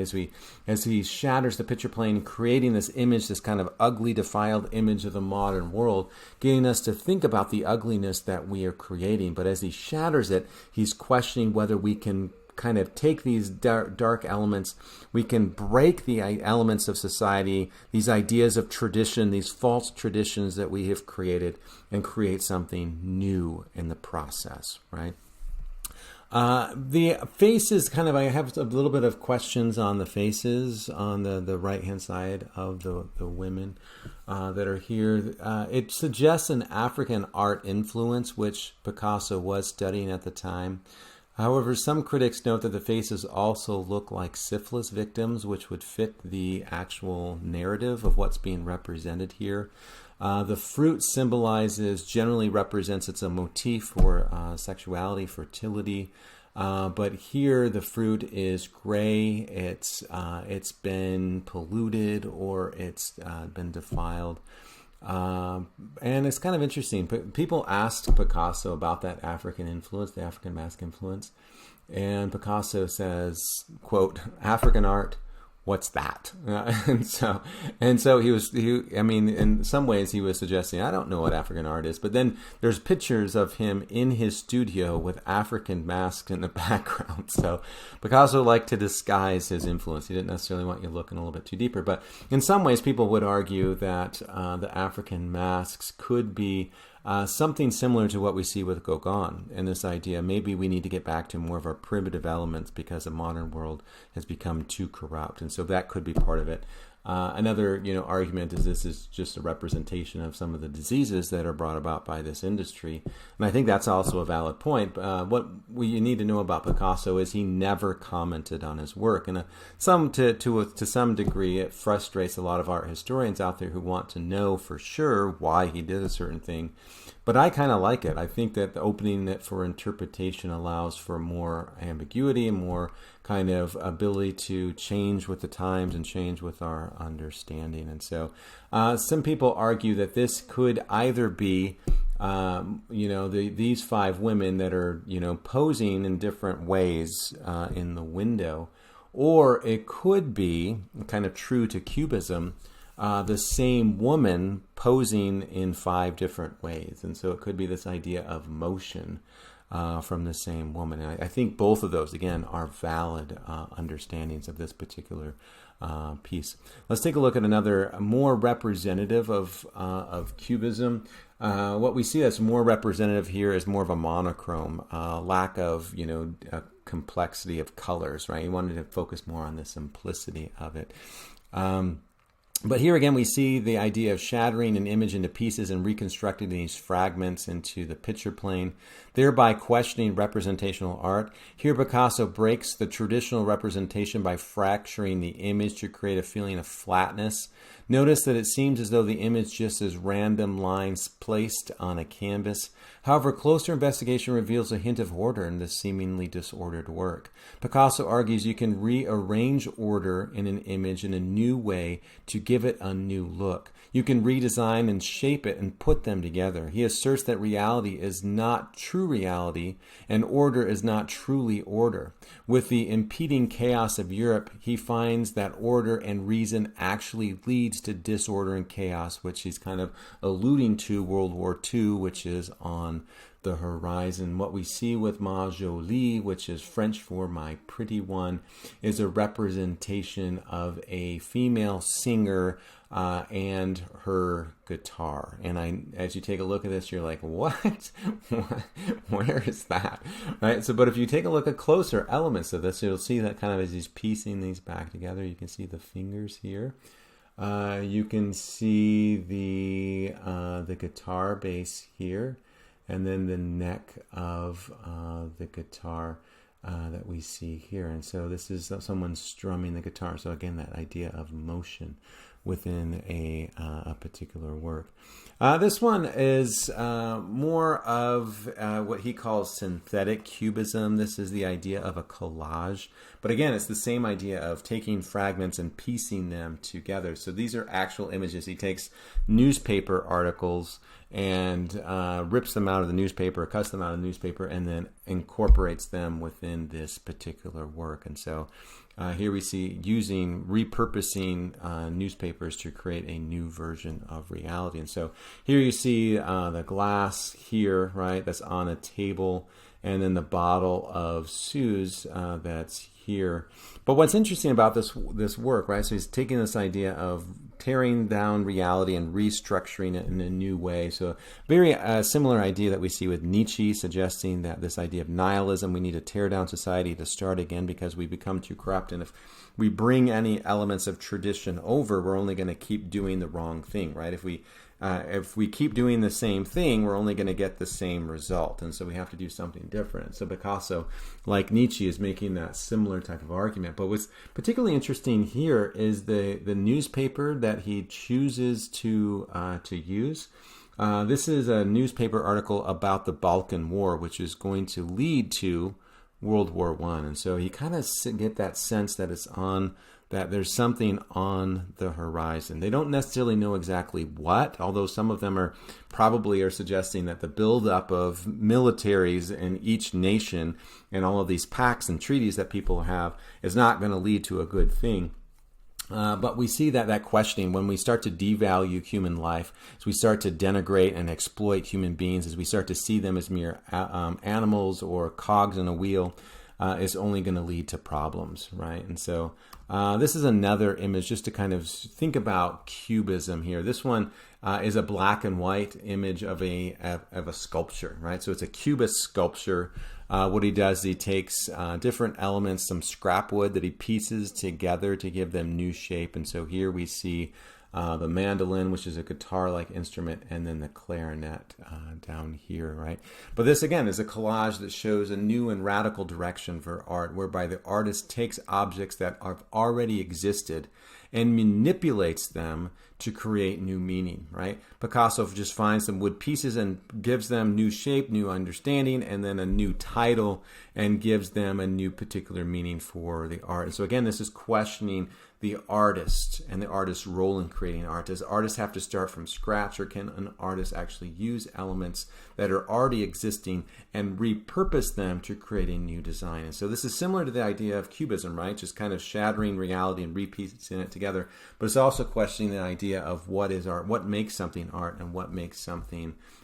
As he shatters the picture plane, creating this image, this kind of ugly, defiled image of the modern world, getting us to think about the ugliness that we are creating. But as he shatters it, he's questioning whether we can kind of take these dark elements, we can break the elements of society, these ideas of tradition, these false traditions that we have created, and create something new in the process, right? The faces, kind of, I have a little bit of questions on the faces on the right-hand side of the women that are here. It suggests an African art influence, which Picasso was studying at the time. However, some critics note that the faces also look like syphilis victims, which would fit the actual narrative of what's being represented here. The fruit generally represents, it's a motif for sexuality, fertility. But here the fruit is gray, it's been polluted, or it's been defiled. And it's kind of interesting. People asked Picasso about that African influence, the African mask influence. And Picasso says, quote, "African art, what's that?" And so in some ways he was suggesting, I don't know what African art is. But then there's pictures of him in his studio with African masks in the background. So Picasso liked to disguise his influence. He didn't necessarily want you looking a little bit too deeper. But in some ways, people would argue that the African masks could be something similar to what we see with Gauguin, and this idea maybe we need to get back to more of our primitive elements because the modern world has become too corrupt, and so that could be part of it. Another argument is this is just a representation of some of the diseases that are brought about by this industry, and I think that's also a valid point. What you need to know about Picasso is he never commented on his work, and to some degree it frustrates a lot of art historians out there who want to know for sure why he did a certain thing. But I kind of like it. I think that the opening it for interpretation allows for more ambiguity and more kind of ability to change with the times and change with our understanding. And so some people argue that this could either be, these five women that are, posing in different ways in the window, or it could be kind of true to Cubism, the same woman posing in five different ways. And so it could be this idea of motion from the same woman. And I think both of those, again, are valid understandings of this particular piece. Let's take a look at another more representative of Cubism. What we see that's more representative here is more of a monochrome, lack of, complexity of colors, right? You wanted to focus more on the simplicity of it. But here again, we see the idea of shattering an image into pieces and reconstructing these fragments into the picture plane, thereby questioning representational art. Here, Picasso breaks the traditional representation by fracturing the image to create a feeling of flatness. Notice that it seems as though the image just is random lines placed on a canvas. However, closer investigation reveals a hint of order in this seemingly disordered work. Picasso argues you can rearrange order in an image in a new way to give it a new look. You can redesign and shape it and put them together. He asserts that reality is not true reality and order is not truly order. With the impeding chaos of Europe, he finds that order and reason actually leads to disorder and chaos, which he's kind of alluding to World War II, which is on the horizon. What we see with Ma Jolie, which is French for my pretty one, is a representation of a female singer and her guitar. And as you take a look at this, you're like, what? Where is that? Right? So, but if you take a look at closer elements of this, you'll see that kind of as he's piecing these back together, you can see the fingers here. You can see the guitar bass here, and then the neck of the guitar that we see here. And so this is someone strumming the guitar. So again, that idea of motion within a particular work. This one is more of what he calls synthetic cubism. This is the idea of a collage. But again, it's the same idea of taking fragments and piecing them together. So these are actual images. He takes newspaper articles and rips them out of the newspaper, cuts them out of the newspaper, and then incorporates them within this particular work. And so here we see repurposing newspapers to create a new version of reality. And so here you see the glass here, right, that's on a table, and then the bottle of Suze that's here. But what's interesting about this work, right, so he's taking this idea of tearing down reality and restructuring it in a new way. So very similar idea that we see with Nietzsche, suggesting that this idea of nihilism, we need to tear down society to start again because we become too corrupt. And if we bring any elements of tradition over, we're only going to keep doing the wrong thing, right? If we keep doing the same thing, we're only going to get the same result. And so we have to do something different. So Picasso, like Nietzsche, is making that similar type of argument. But what's particularly interesting here is the newspaper that he chooses to use. This is a newspaper article about the Balkan War, which is going to lead to World War I. And so you kind of get that sense that that there's something on the horizon. They don't necessarily know exactly what, although some of them are suggesting that the buildup of militaries in each nation and all of these pacts and treaties that people have is not going to lead to a good thing. But we see that questioning when we start to devalue human life, as we start to denigrate and exploit human beings, as we start to see them as mere animals or cogs in a wheel, is only going to lead to problems, right? And so this is another image just to kind of think about cubism here. This one is a black and white image of a sculpture, right? So it's a cubist sculpture. What he does is he takes different elements, some scrap wood that he pieces together to give them new shape. And so here we see the mandolin, which is a guitar-like instrument, and then the clarinet down here, right? But this, again, is a collage that shows a new and radical direction for art, whereby the artist takes objects that have already existed and manipulates them to create new meaning, right? Picasso just finds some wood pieces and gives them new shape, new understanding, and then a new title, and gives them a new particular meaning for the art. And so again, this is questioning the artist and the artist's role in creating art. Does artists have to start from scratch, or can an artist actually use elements that are already existing and repurpose them to create a new design? And so this is similar to the idea of cubism, right? Just kind of shattering reality and repiecing it together. But it's also questioning the idea of what is art, what makes something art, and what makes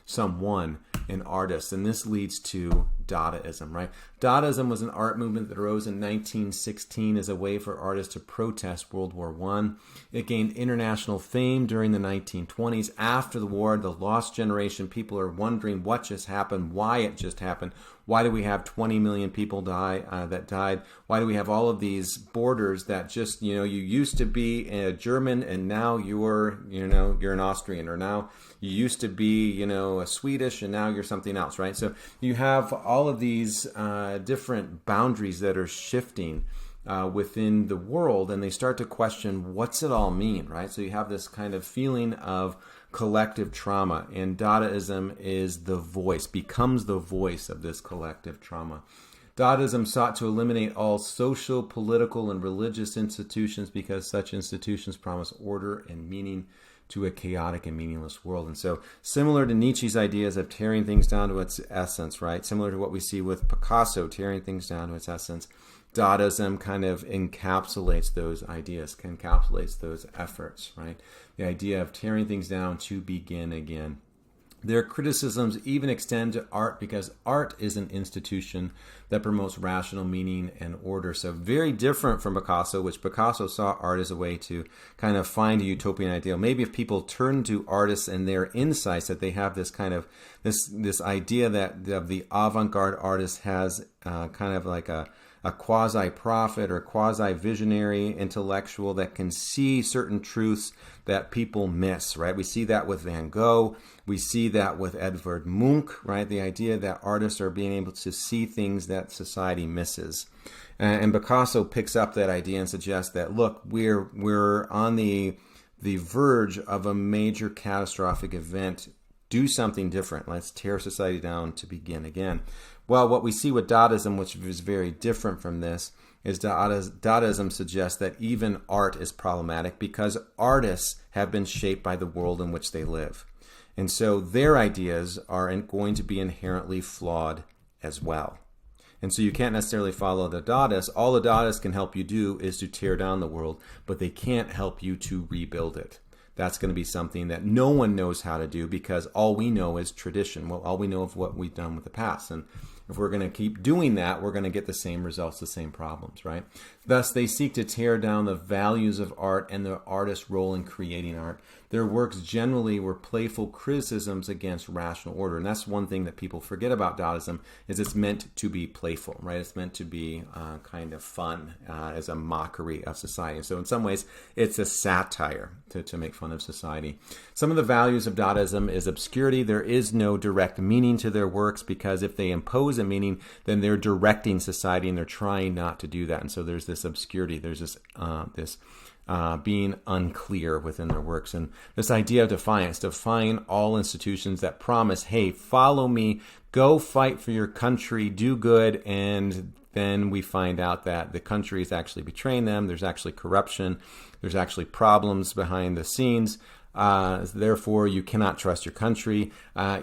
someone an artist. And this leads to Dadaism, right? Dadaism was an art movement that arose in 1916 as a way for artists to protest World War I. It gained international fame during the 1920s. After the war, the lost generation, people are wondering what just happened, why it just happened. Why do we have 20 million people that died? Why do we have all of these borders that just, you used to be a German and now you're an Austrian, or now you used to be, a Swedish and now you're something else, right? So you have all of these different boundaries that are shifting within the world, and they start to question, what's it all mean, right? So you have this kind of feeling of collective trauma, and Dadaism becomes the voice of this collective trauma. Dadaism sought to eliminate all social, political, and religious institutions because such institutions promise order and meaning to a chaotic and meaningless world. And so, similar to Nietzsche's ideas of tearing things down to its essence, right? Similar to what we see with Picasso tearing things down to its essence, Dadaism kind of encapsulates those ideas, encapsulates those efforts, right? The idea of tearing things down to begin again. Their criticisms even extend to art because art is an institution that promotes rational meaning and order. So very different from Picasso, which Picasso saw art as a way to kind of find a utopian ideal. Maybe if people turn to artists and their insights, that they have this kind of this idea that the avant-garde artist has kind of like a quasi-prophet or quasi-visionary intellectual that can see certain truths that people miss, right? We see that with Van Gogh. We see that with Edvard Munch, right? The idea that artists are being able to see things that society misses. And Picasso picks up that idea and suggests that, look, we're on the verge of a major catastrophic event. Do something different. Let's tear society down to begin again. Well, what we see with Dadaism, which is very different from this, is Dadaism suggests that even art is problematic because artists have been shaped by the world in which they live. And so their ideas are going to be inherently flawed as well. And so you can't necessarily follow the Dadaists. All the Dadaists can help you do is to tear down the world, but they can't help you to rebuild it. That's going to be something that no one knows how to do because all we know is tradition. Well, all we know of what we've done with the past. And if we're going to keep doing that, we're going to get the same results, the same problems, right? Thus, they seek to tear down the values of art and the artist's role in creating art. Their works generally were playful criticisms against rational order. And that's one thing that people forget about Dadaism is it's meant to be playful, right? It's meant to be kind of fun as a mockery of society. So in some ways, it's a satire to make fun of society. Some of the values of Dadaism is obscurity. There is no direct meaning to their works because if they impose a meaning, then they're directing society and they're trying not to do that. And so there's this obscurity. There's this being unclear within their works. And this idea of defiance, defying all institutions that promise, hey, follow me, go fight for your country, do good, and then we find out that the country is actually betraying them. There's actually corruption. There's actually problems behind the scenes. Therefore, you cannot trust your country.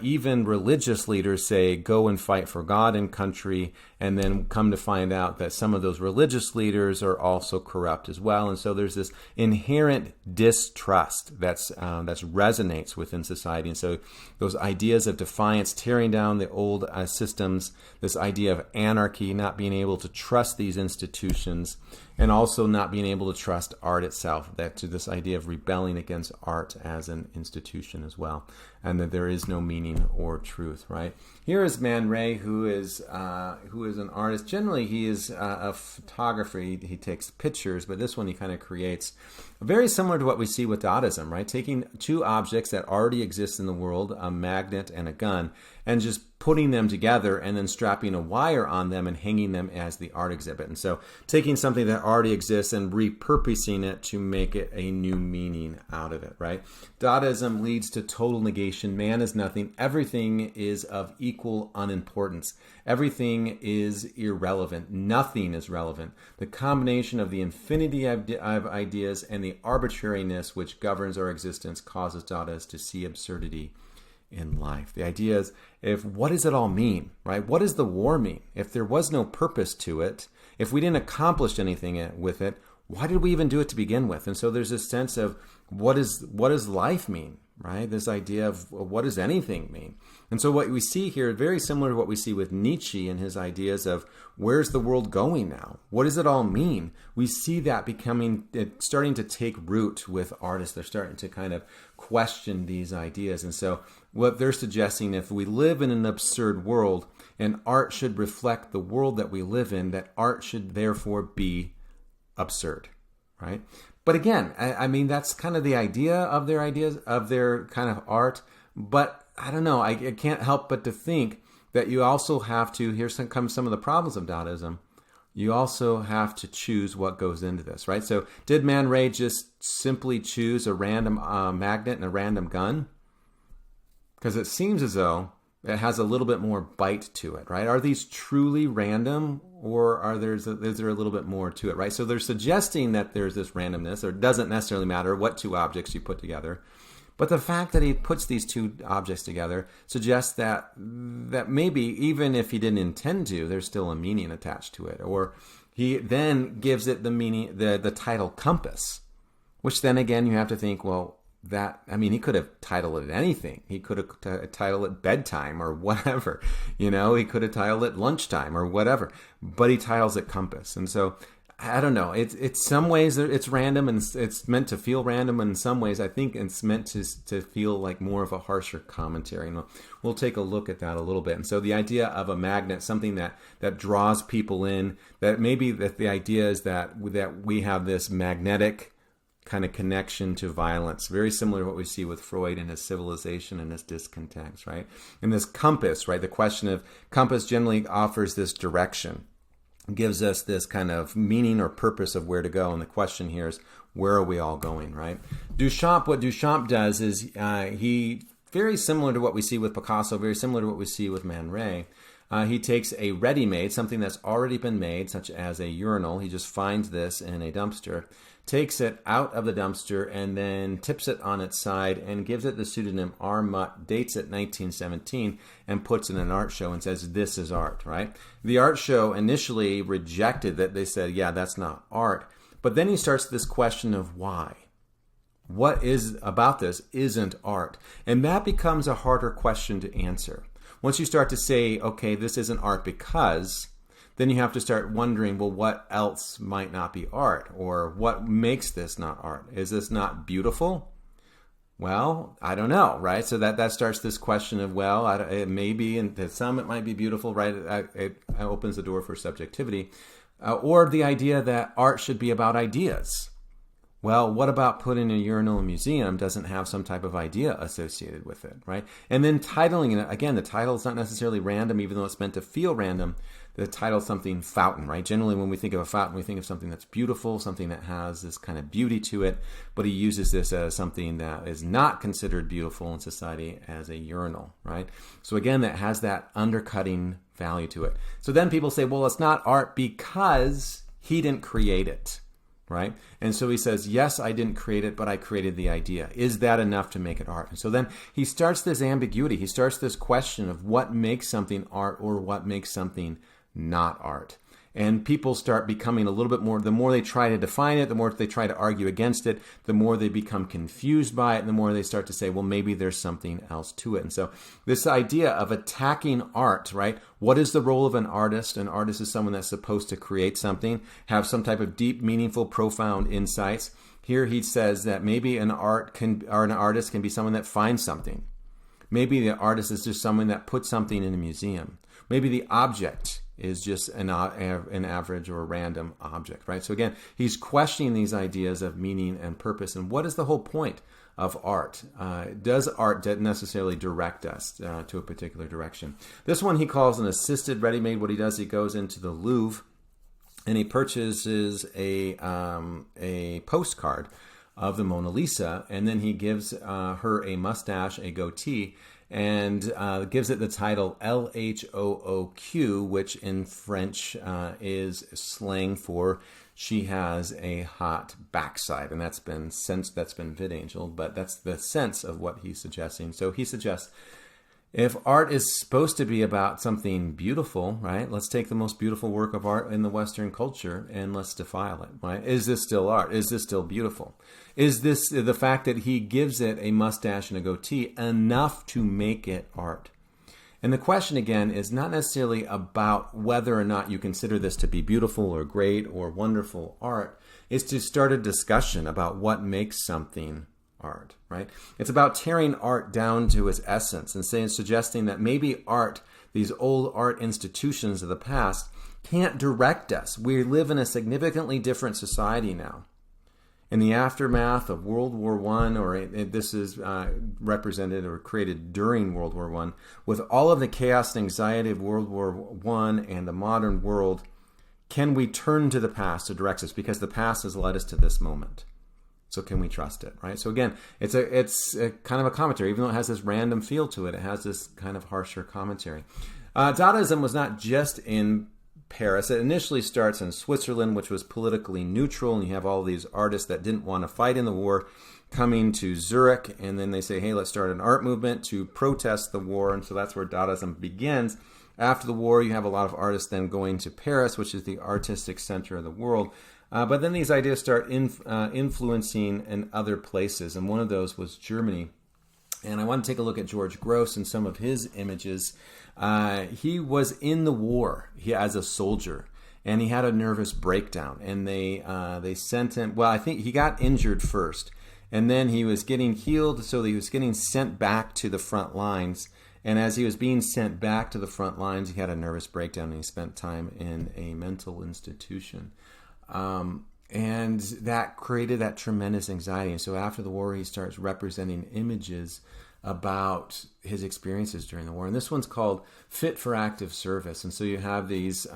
Even religious leaders say, go and fight for God and country, and then come to find out that some of those religious leaders are also corrupt as well. And so there's this inherent distrust that resonates within society. And so those ideas of defiance, tearing down the old systems, this idea of anarchy, not being able to trust these institutions, and also not being able to trust art itself, that to this idea of rebelling against art as an institution as well, and that there is no meaning or truth, right? Here is Man Ray, who is an artist. Generally, he is a photographer. He takes pictures, but this one he kind of creates very similar to what we see with Dadaism, right? Taking two objects that already exist in the world, a magnet and a gun, and just putting them together and then strapping a wire on them and hanging them as the art exhibit. And so taking something that already exists and repurposing it to make it a new meaning out of it, right? Dadaism leads to total negation. Man is nothing. Everything is of equal unimportance. Everything is irrelevant. Nothing is relevant. The combination of the infinity of ideas and the arbitrariness which governs our existence causes Dadaists to see absurdity in life. The idea is, what does it all mean, right? What does the war mean? If there was no purpose to it, if we didn't accomplish anything with it, why did we even do it to begin with? And so there's this sense of what does life mean, right? This idea of what does anything mean? And so what we see here, very similar to what we see with Nietzsche and his ideas of where's the world going now? What does it all mean? We see that starting to take root with artists. They're starting to kind of question these ideas. And so what they're suggesting, if we live in an absurd world and art should reflect the world that we live in, that art should therefore be absurd, right? But again, I mean, that's kind of the idea of their ideas, of their kind of art. But I don't know, I can't help but to think that you also have to, comes some of the problems of Dadaism, you also have to choose what goes into this, right? So did Man Ray just simply choose a random magnet and a random gun? Because it seems as though it has a little bit more bite to it, right? Are these truly random, or is there a little bit more to it, right? So they're suggesting that there's this randomness, or it doesn't necessarily matter what two objects you put together. But the fact that he puts these two objects together suggests that maybe even if he didn't intend to, there's still a meaning attached to it. Or he then gives it the meaning, the title compass, which then again you have to think, well, he could have titled it anything. He could have titled it bedtime or whatever. He could have titled it lunchtime or whatever. But he titles it compass. And so I don't know. It's some ways it's random and it's meant to feel random. And in some ways, I think it's meant to feel like more of a harsher commentary. And we'll take a look at that a little bit. And so the idea of a magnet, something that draws people in, that maybe that the idea is that we have this magnetic kind of connection to violence, very similar to what we see with Freud and his civilization and his discontents, right? And this compass, right? The question of compass generally offers this direction, gives us this kind of meaning or purpose of where to go. And the question here is, where are we all going, right? What Duchamp does is he, very similar to what we see with Picasso, very similar to what we see with Man Ray, he takes a ready-made, something that's already been made, such as a urinal. He just finds this in a dumpster, takes it out of the dumpster, and then tips it on its side and gives it the pseudonym R. Mutt, dates it 1917, and puts it in an art show and says, this is art, right? The art show initially rejected that. They said, yeah, that's not art. But then he starts this question of why. What is about this isn't art? And that becomes a harder question to answer. Once you start to say, okay, this isn't art because, then you have to start wondering, well, what else might not be art? Or what makes this not art? Is this not beautiful? Well, I don't know, right? So that starts this question of, well, it may be, and to some it might be beautiful, right? It opens the door for subjectivity. Or the idea that art should be about ideas. Well, what about putting a urinal in a museum doesn't have some type of idea associated with it, right? And then titling it, again, the title is not necessarily random, even though it's meant to feel random. The title is something fountain, right? Generally, when we think of a fountain, we think of something that's beautiful, something that has this kind of beauty to it. But he uses this as something that is not considered beautiful in society as a urinal, right? So again, that has that undercutting value to it. So then people say, well, it's not art because he didn't create it. Right? And so he says, yes, I didn't create it, but I created the idea. Is that enough to make it art? And so then he starts this ambiguity. He starts this question of what makes something art or what makes something not art. And people start becoming a little bit more, the more they try to define it, the more they try to argue against it, the more they become confused by it, and the more they start to say, well, maybe there's something else to it. And so this idea of attacking art, right? What is the role of an artist? An artist is someone that's supposed to create something, have some type of deep, meaningful, profound insights. Here he says that maybe an artist can be someone that finds something. Maybe the artist is just someone that puts something in a museum. Maybe the object is just an average or a random object, right? So again, he's questioning these ideas of meaning and purpose. And what is the whole point of art? Does art necessarily direct us to a particular direction? This one he calls an assisted ready-made. What he does, he goes into the Louvre and he purchases a postcard of the Mona Lisa, and then he gives her a mustache, a goatee, and gives it the title LHOOQ, which in French is slang for she has a hot backside, and that's been vid-angeled, but that's the sense of what he's suggesting. So he suggests, if art is supposed to be about something beautiful, right? Let's take the most beautiful work of art in the Western culture and let's defile it, right? Is this still art? Is this still beautiful? Is this the fact that he gives it a mustache and a goatee enough to make it art? And the question again is not necessarily about whether or not you consider this to be beautiful or great or wonderful art. It's to start a discussion about what makes something art, right? It's about tearing art down to its essence and suggesting that maybe art, these old art institutions of the past, can't direct us. We live in a significantly different society now. In the aftermath of World War I, or this is represented or created during World War I, with all of the chaos and anxiety of World War I and the modern world, can we turn to the past to direct us? Because the past has led us to this moment. So can we trust it, right? So again, it's a kind of a commentary. Even though it has this random feel to it, it has this kind of harsher commentary. Dadaism was not just in Paris. It initially starts in Switzerland, which was politically neutral, and you have all these artists that didn't want to fight in the war coming to Zurich, and then they say, hey, let's start an art movement to protest the war, and so that's where Dadaism begins. After the war, you have a lot of artists then going to Paris, which is the artistic center of the world. But then these ideas start influencing in other places, and one of those was Germany. And I want to take a look at George Grosz and some of his images. He was in the war as a soldier, and he had a nervous breakdown. And they sent him. Well, I think he got injured first, and then he was getting healed, so he was getting sent back to the front lines. And as he was being sent back to the front lines, he had a nervous breakdown, and he spent time in a mental institution. And that created that tremendous anxiety. And so after the war, he starts representing images about his experiences during the war. And this one's called Fit for Active Service. And so you have these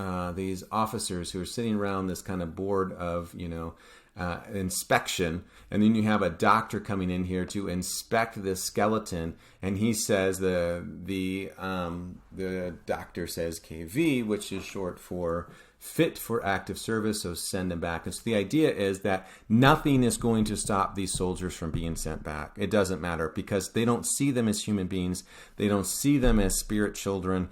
officers who are sitting around this kind of board of, inspection. And then you have a doctor coming in here to inspect this skeleton. And he says, the doctor says KV, which is short for fit for active service, so send them back. And so the idea is that nothing is going to stop these soldiers from being sent back. It doesn't matter, because they don't see them as human beings. They don't see them as spirit children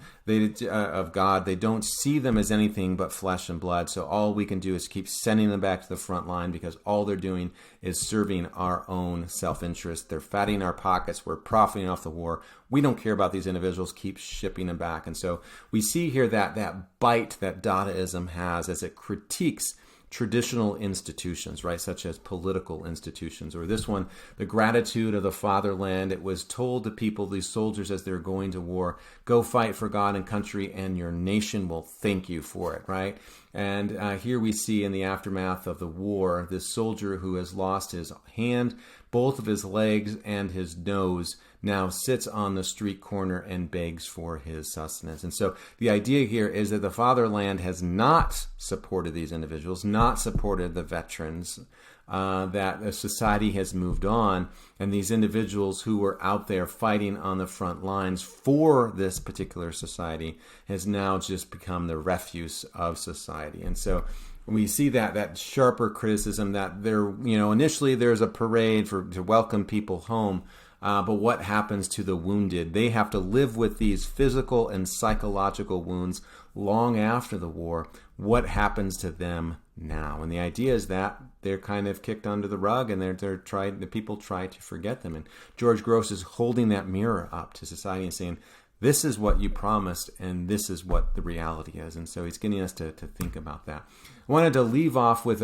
of God. They don't see them as anything but flesh and blood. So all we can do is keep sending them back to the front line, because all they're doing is serving our own self-interest. They're fattening our pockets. We're profiting off the war. We don't care about these individuals. Keep shipping them back. And so we see here that bite that Dadaism has as it critiques traditional institutions, right, such as political institutions. Or this one, the gratitude of the fatherland. It was told to people, these soldiers, as they're going to war, go fight for God and country, and your nation will thank you for it, right? And here we see in the aftermath of the war, this soldier who has lost his hand, both of his legs, and his nose, now sits on the street corner and begs for his sustenance. And so the idea here is that the fatherland has not supported these individuals, not supported the veterans, that society has moved on, and these individuals who were out there fighting on the front lines for this particular society has now just become the refuse of society. And so we see that sharper criticism that initially there's a parade to welcome people home, but what happens to the wounded? They have to live with these physical and psychological wounds long after the war. What happens to them now? And the idea is that they're kind of kicked under the rug, and the people try to forget them. And George Grosz is holding that mirror up to society and saying, this is what you promised, and this is what the reality is. And so he's getting us to think about that. I wanted to leave off with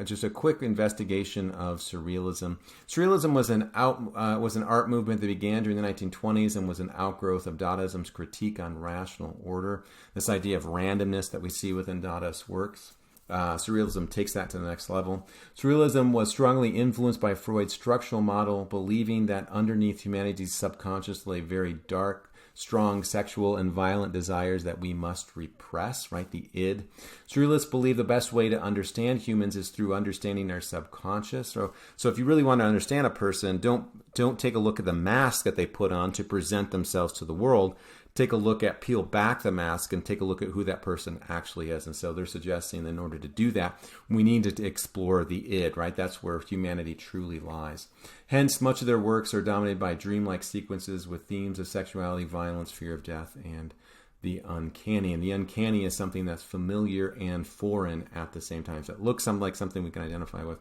just a quick investigation of Surrealism. Surrealism was an art movement that began during the 1920s and was an outgrowth of Dadaism's critique on rational order, this idea of randomness that we see within Dadaist works. Surrealism takes that to the next level. Surrealism was strongly influenced by Freud's structural model, believing that underneath humanity's subconscious lay very dark, strong sexual and violent desires that we must repress, right? The id. Surrealists believe the best way to understand humans is through understanding their subconscious. So if you really want to understand a person, don't take a look at the mask that they put on to present themselves to the world. Take a look at, peel back the mask and take a look at who that person actually is. And so they're suggesting that in order to do that, we need to explore the id, right? That's where humanity truly lies. Hence, much of their works are dominated by dreamlike sequences with themes of sexuality, violence, fear of death, and the uncanny. And the uncanny is something that's familiar and foreign at the same time. So it looks like something we can identify with,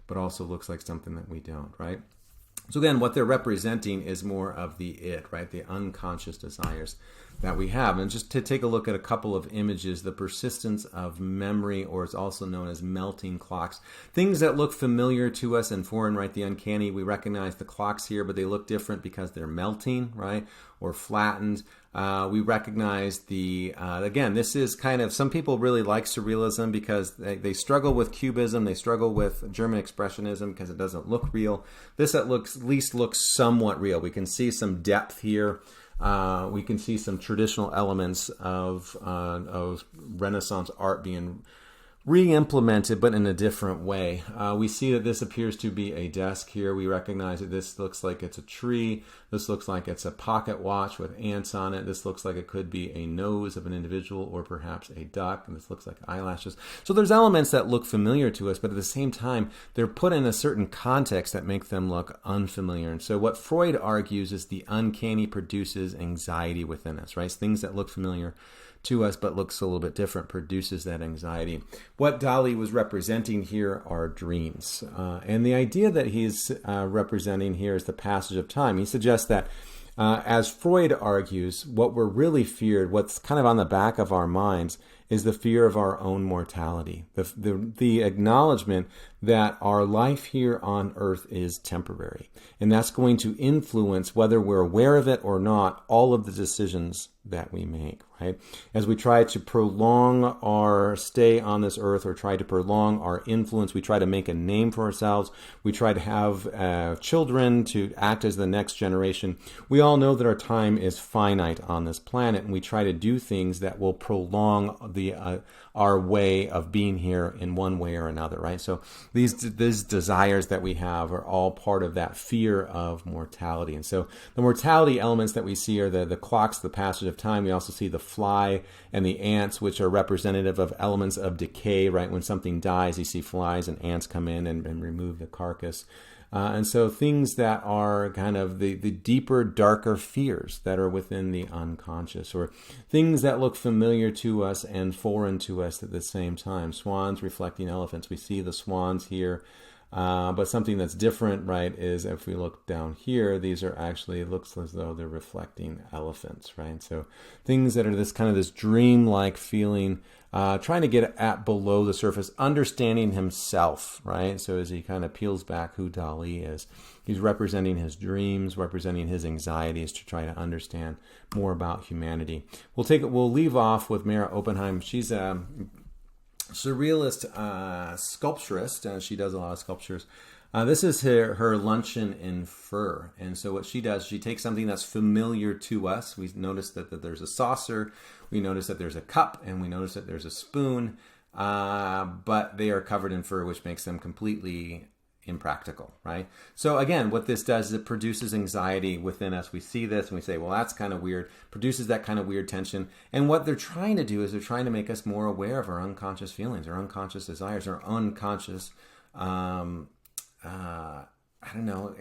but also looks like something that we don't, right? So again, what they're representing is more of the id, right? The unconscious desires that we have. And just to take a look at a couple of images, the persistence of memory, or it's also known as melting clocks. Things that look familiar to us and foreign, right? The uncanny, we recognize the clocks here, but they look different because they're melting, right? Or flattened. We recognize again, this is kind of, some people really like Surrealism because they struggle with Cubism, they struggle with German Expressionism because it doesn't look real. This at least looks somewhat real. We can see some depth here. We can see some traditional elements of Renaissance art being re-implemented, but in a different way. We see that this appears to be a desk here. We recognize that this looks like it's a tree. This looks like it's a pocket watch with ants on it. This looks like it could be a nose of an individual or perhaps a duck. And this looks like eyelashes. So there's elements that look familiar to us, but at the same time, they're put in a certain context that make them look unfamiliar. And so what Freud argues is the uncanny produces anxiety within us, right? Things that look familiar to us but looks a little bit different produces that anxiety. What Dali was representing here are dreams. And the idea that he's representing here is the passage of time. He suggests that as Freud argues, what we're really feared, what's kind of on the back of our minds, is the fear of our own mortality, the acknowledgement that our life here on earth is temporary. And that's going to influence, whether we're aware of it or not, all of the decisions that we make, right? As we try to prolong our stay on this earth or try to prolong our influence, we try to make a name for ourselves, we try to have children to act as the next generation. We all know that our time is finite on this planet, and we try to do things that will prolong our way of being here in one way or another, right? So these desires that we have are all part of that fear of mortality. And so the mortality elements that we see are the clocks, the passage of time. We also see the fly and the ants, which are representative of elements of decay, right? When something dies, you see flies and ants come in and remove the carcass. And so things that are kind of the deeper, darker fears that are within the unconscious, or things that look familiar to us and foreign to us at the same time. Swans reflecting elephants. We see the swans here. But something that's different, right, is if we look down here, these are actually, it looks as though they're reflecting elephants, right? So things that are this kind of this dream-like feeling, trying to get at below the surface, understanding himself, right? So as he kind of peels back who Dali is, he's representing his dreams, representing his anxieties to try to understand more about humanity. We'll leave off with Mara Oppenheim. She's a surrealist sculpturist. She does a lot of sculptures. This is her luncheon in fur. And so what she does, she takes something that's familiar to us. We notice that there's a saucer. We notice that there's a cup. And we notice that there's a spoon. But they are covered in fur, which makes them completely impractical, right? So again, what this does is it produces anxiety within us. We see this and we say, well, that's kind of weird. Produces that kind of weird tension. And what they're trying to do is they're trying to make us more aware of our unconscious feelings, our unconscious desires, our unconscious,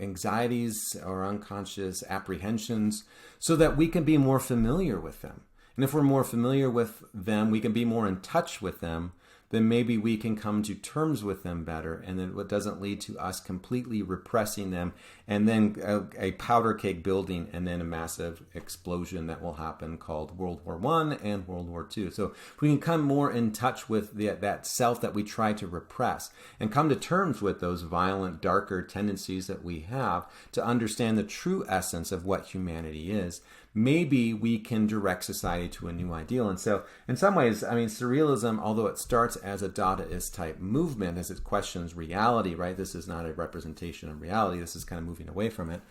anxieties or unconscious apprehensions, so that we can be more familiar with them. And if we're more familiar with them, we can be more in touch with them, then maybe we can come to terms with them better, and then what doesn't lead to us completely repressing them, and then a powder cake building, and then a massive explosion that will happen called World War I and World War II. So if we can come more in touch with that self that we try to repress, and come to terms with those violent, darker tendencies that we have, to understand the true essence of what humanity is, maybe we can direct society to a new ideal. And so in some ways, I mean, surrealism, although it starts as a Dadaist type movement, as it questions reality, right? This is not a representation of reality. This is kind of moving away from it.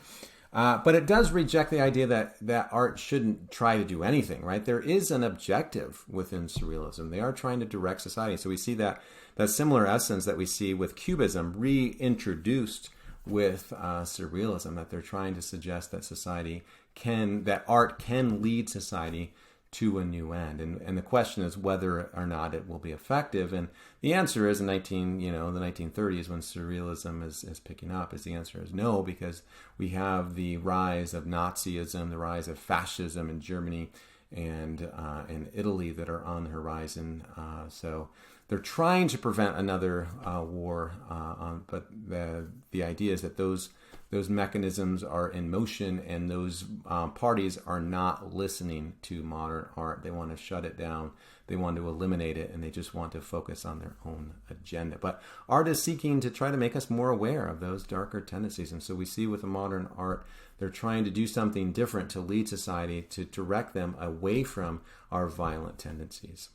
But it does reject the idea that art shouldn't try to do anything, right? There is an objective within surrealism. They are trying to direct society. So we see that similar essence that we see with Cubism reintroduced with surrealism, that they're trying to suggest that that art can lead society to a new end. And the question is whether or not it will be effective. And the answer is in the 1930s, when surrealism is picking up, the answer is no, because we have the rise of Nazism, the rise of fascism in Germany and in Italy that are on the horizon. So they're trying to prevent another war, but the idea is that those mechanisms are in motion, and those parties are not listening to modern art. They want to shut it down. They want to eliminate it, and they just want to focus on their own agenda. But art is seeking to try to make us more aware of those darker tendencies. And so we see with the modern art, they're trying to do something different to lead society, to direct them away from our violent tendencies.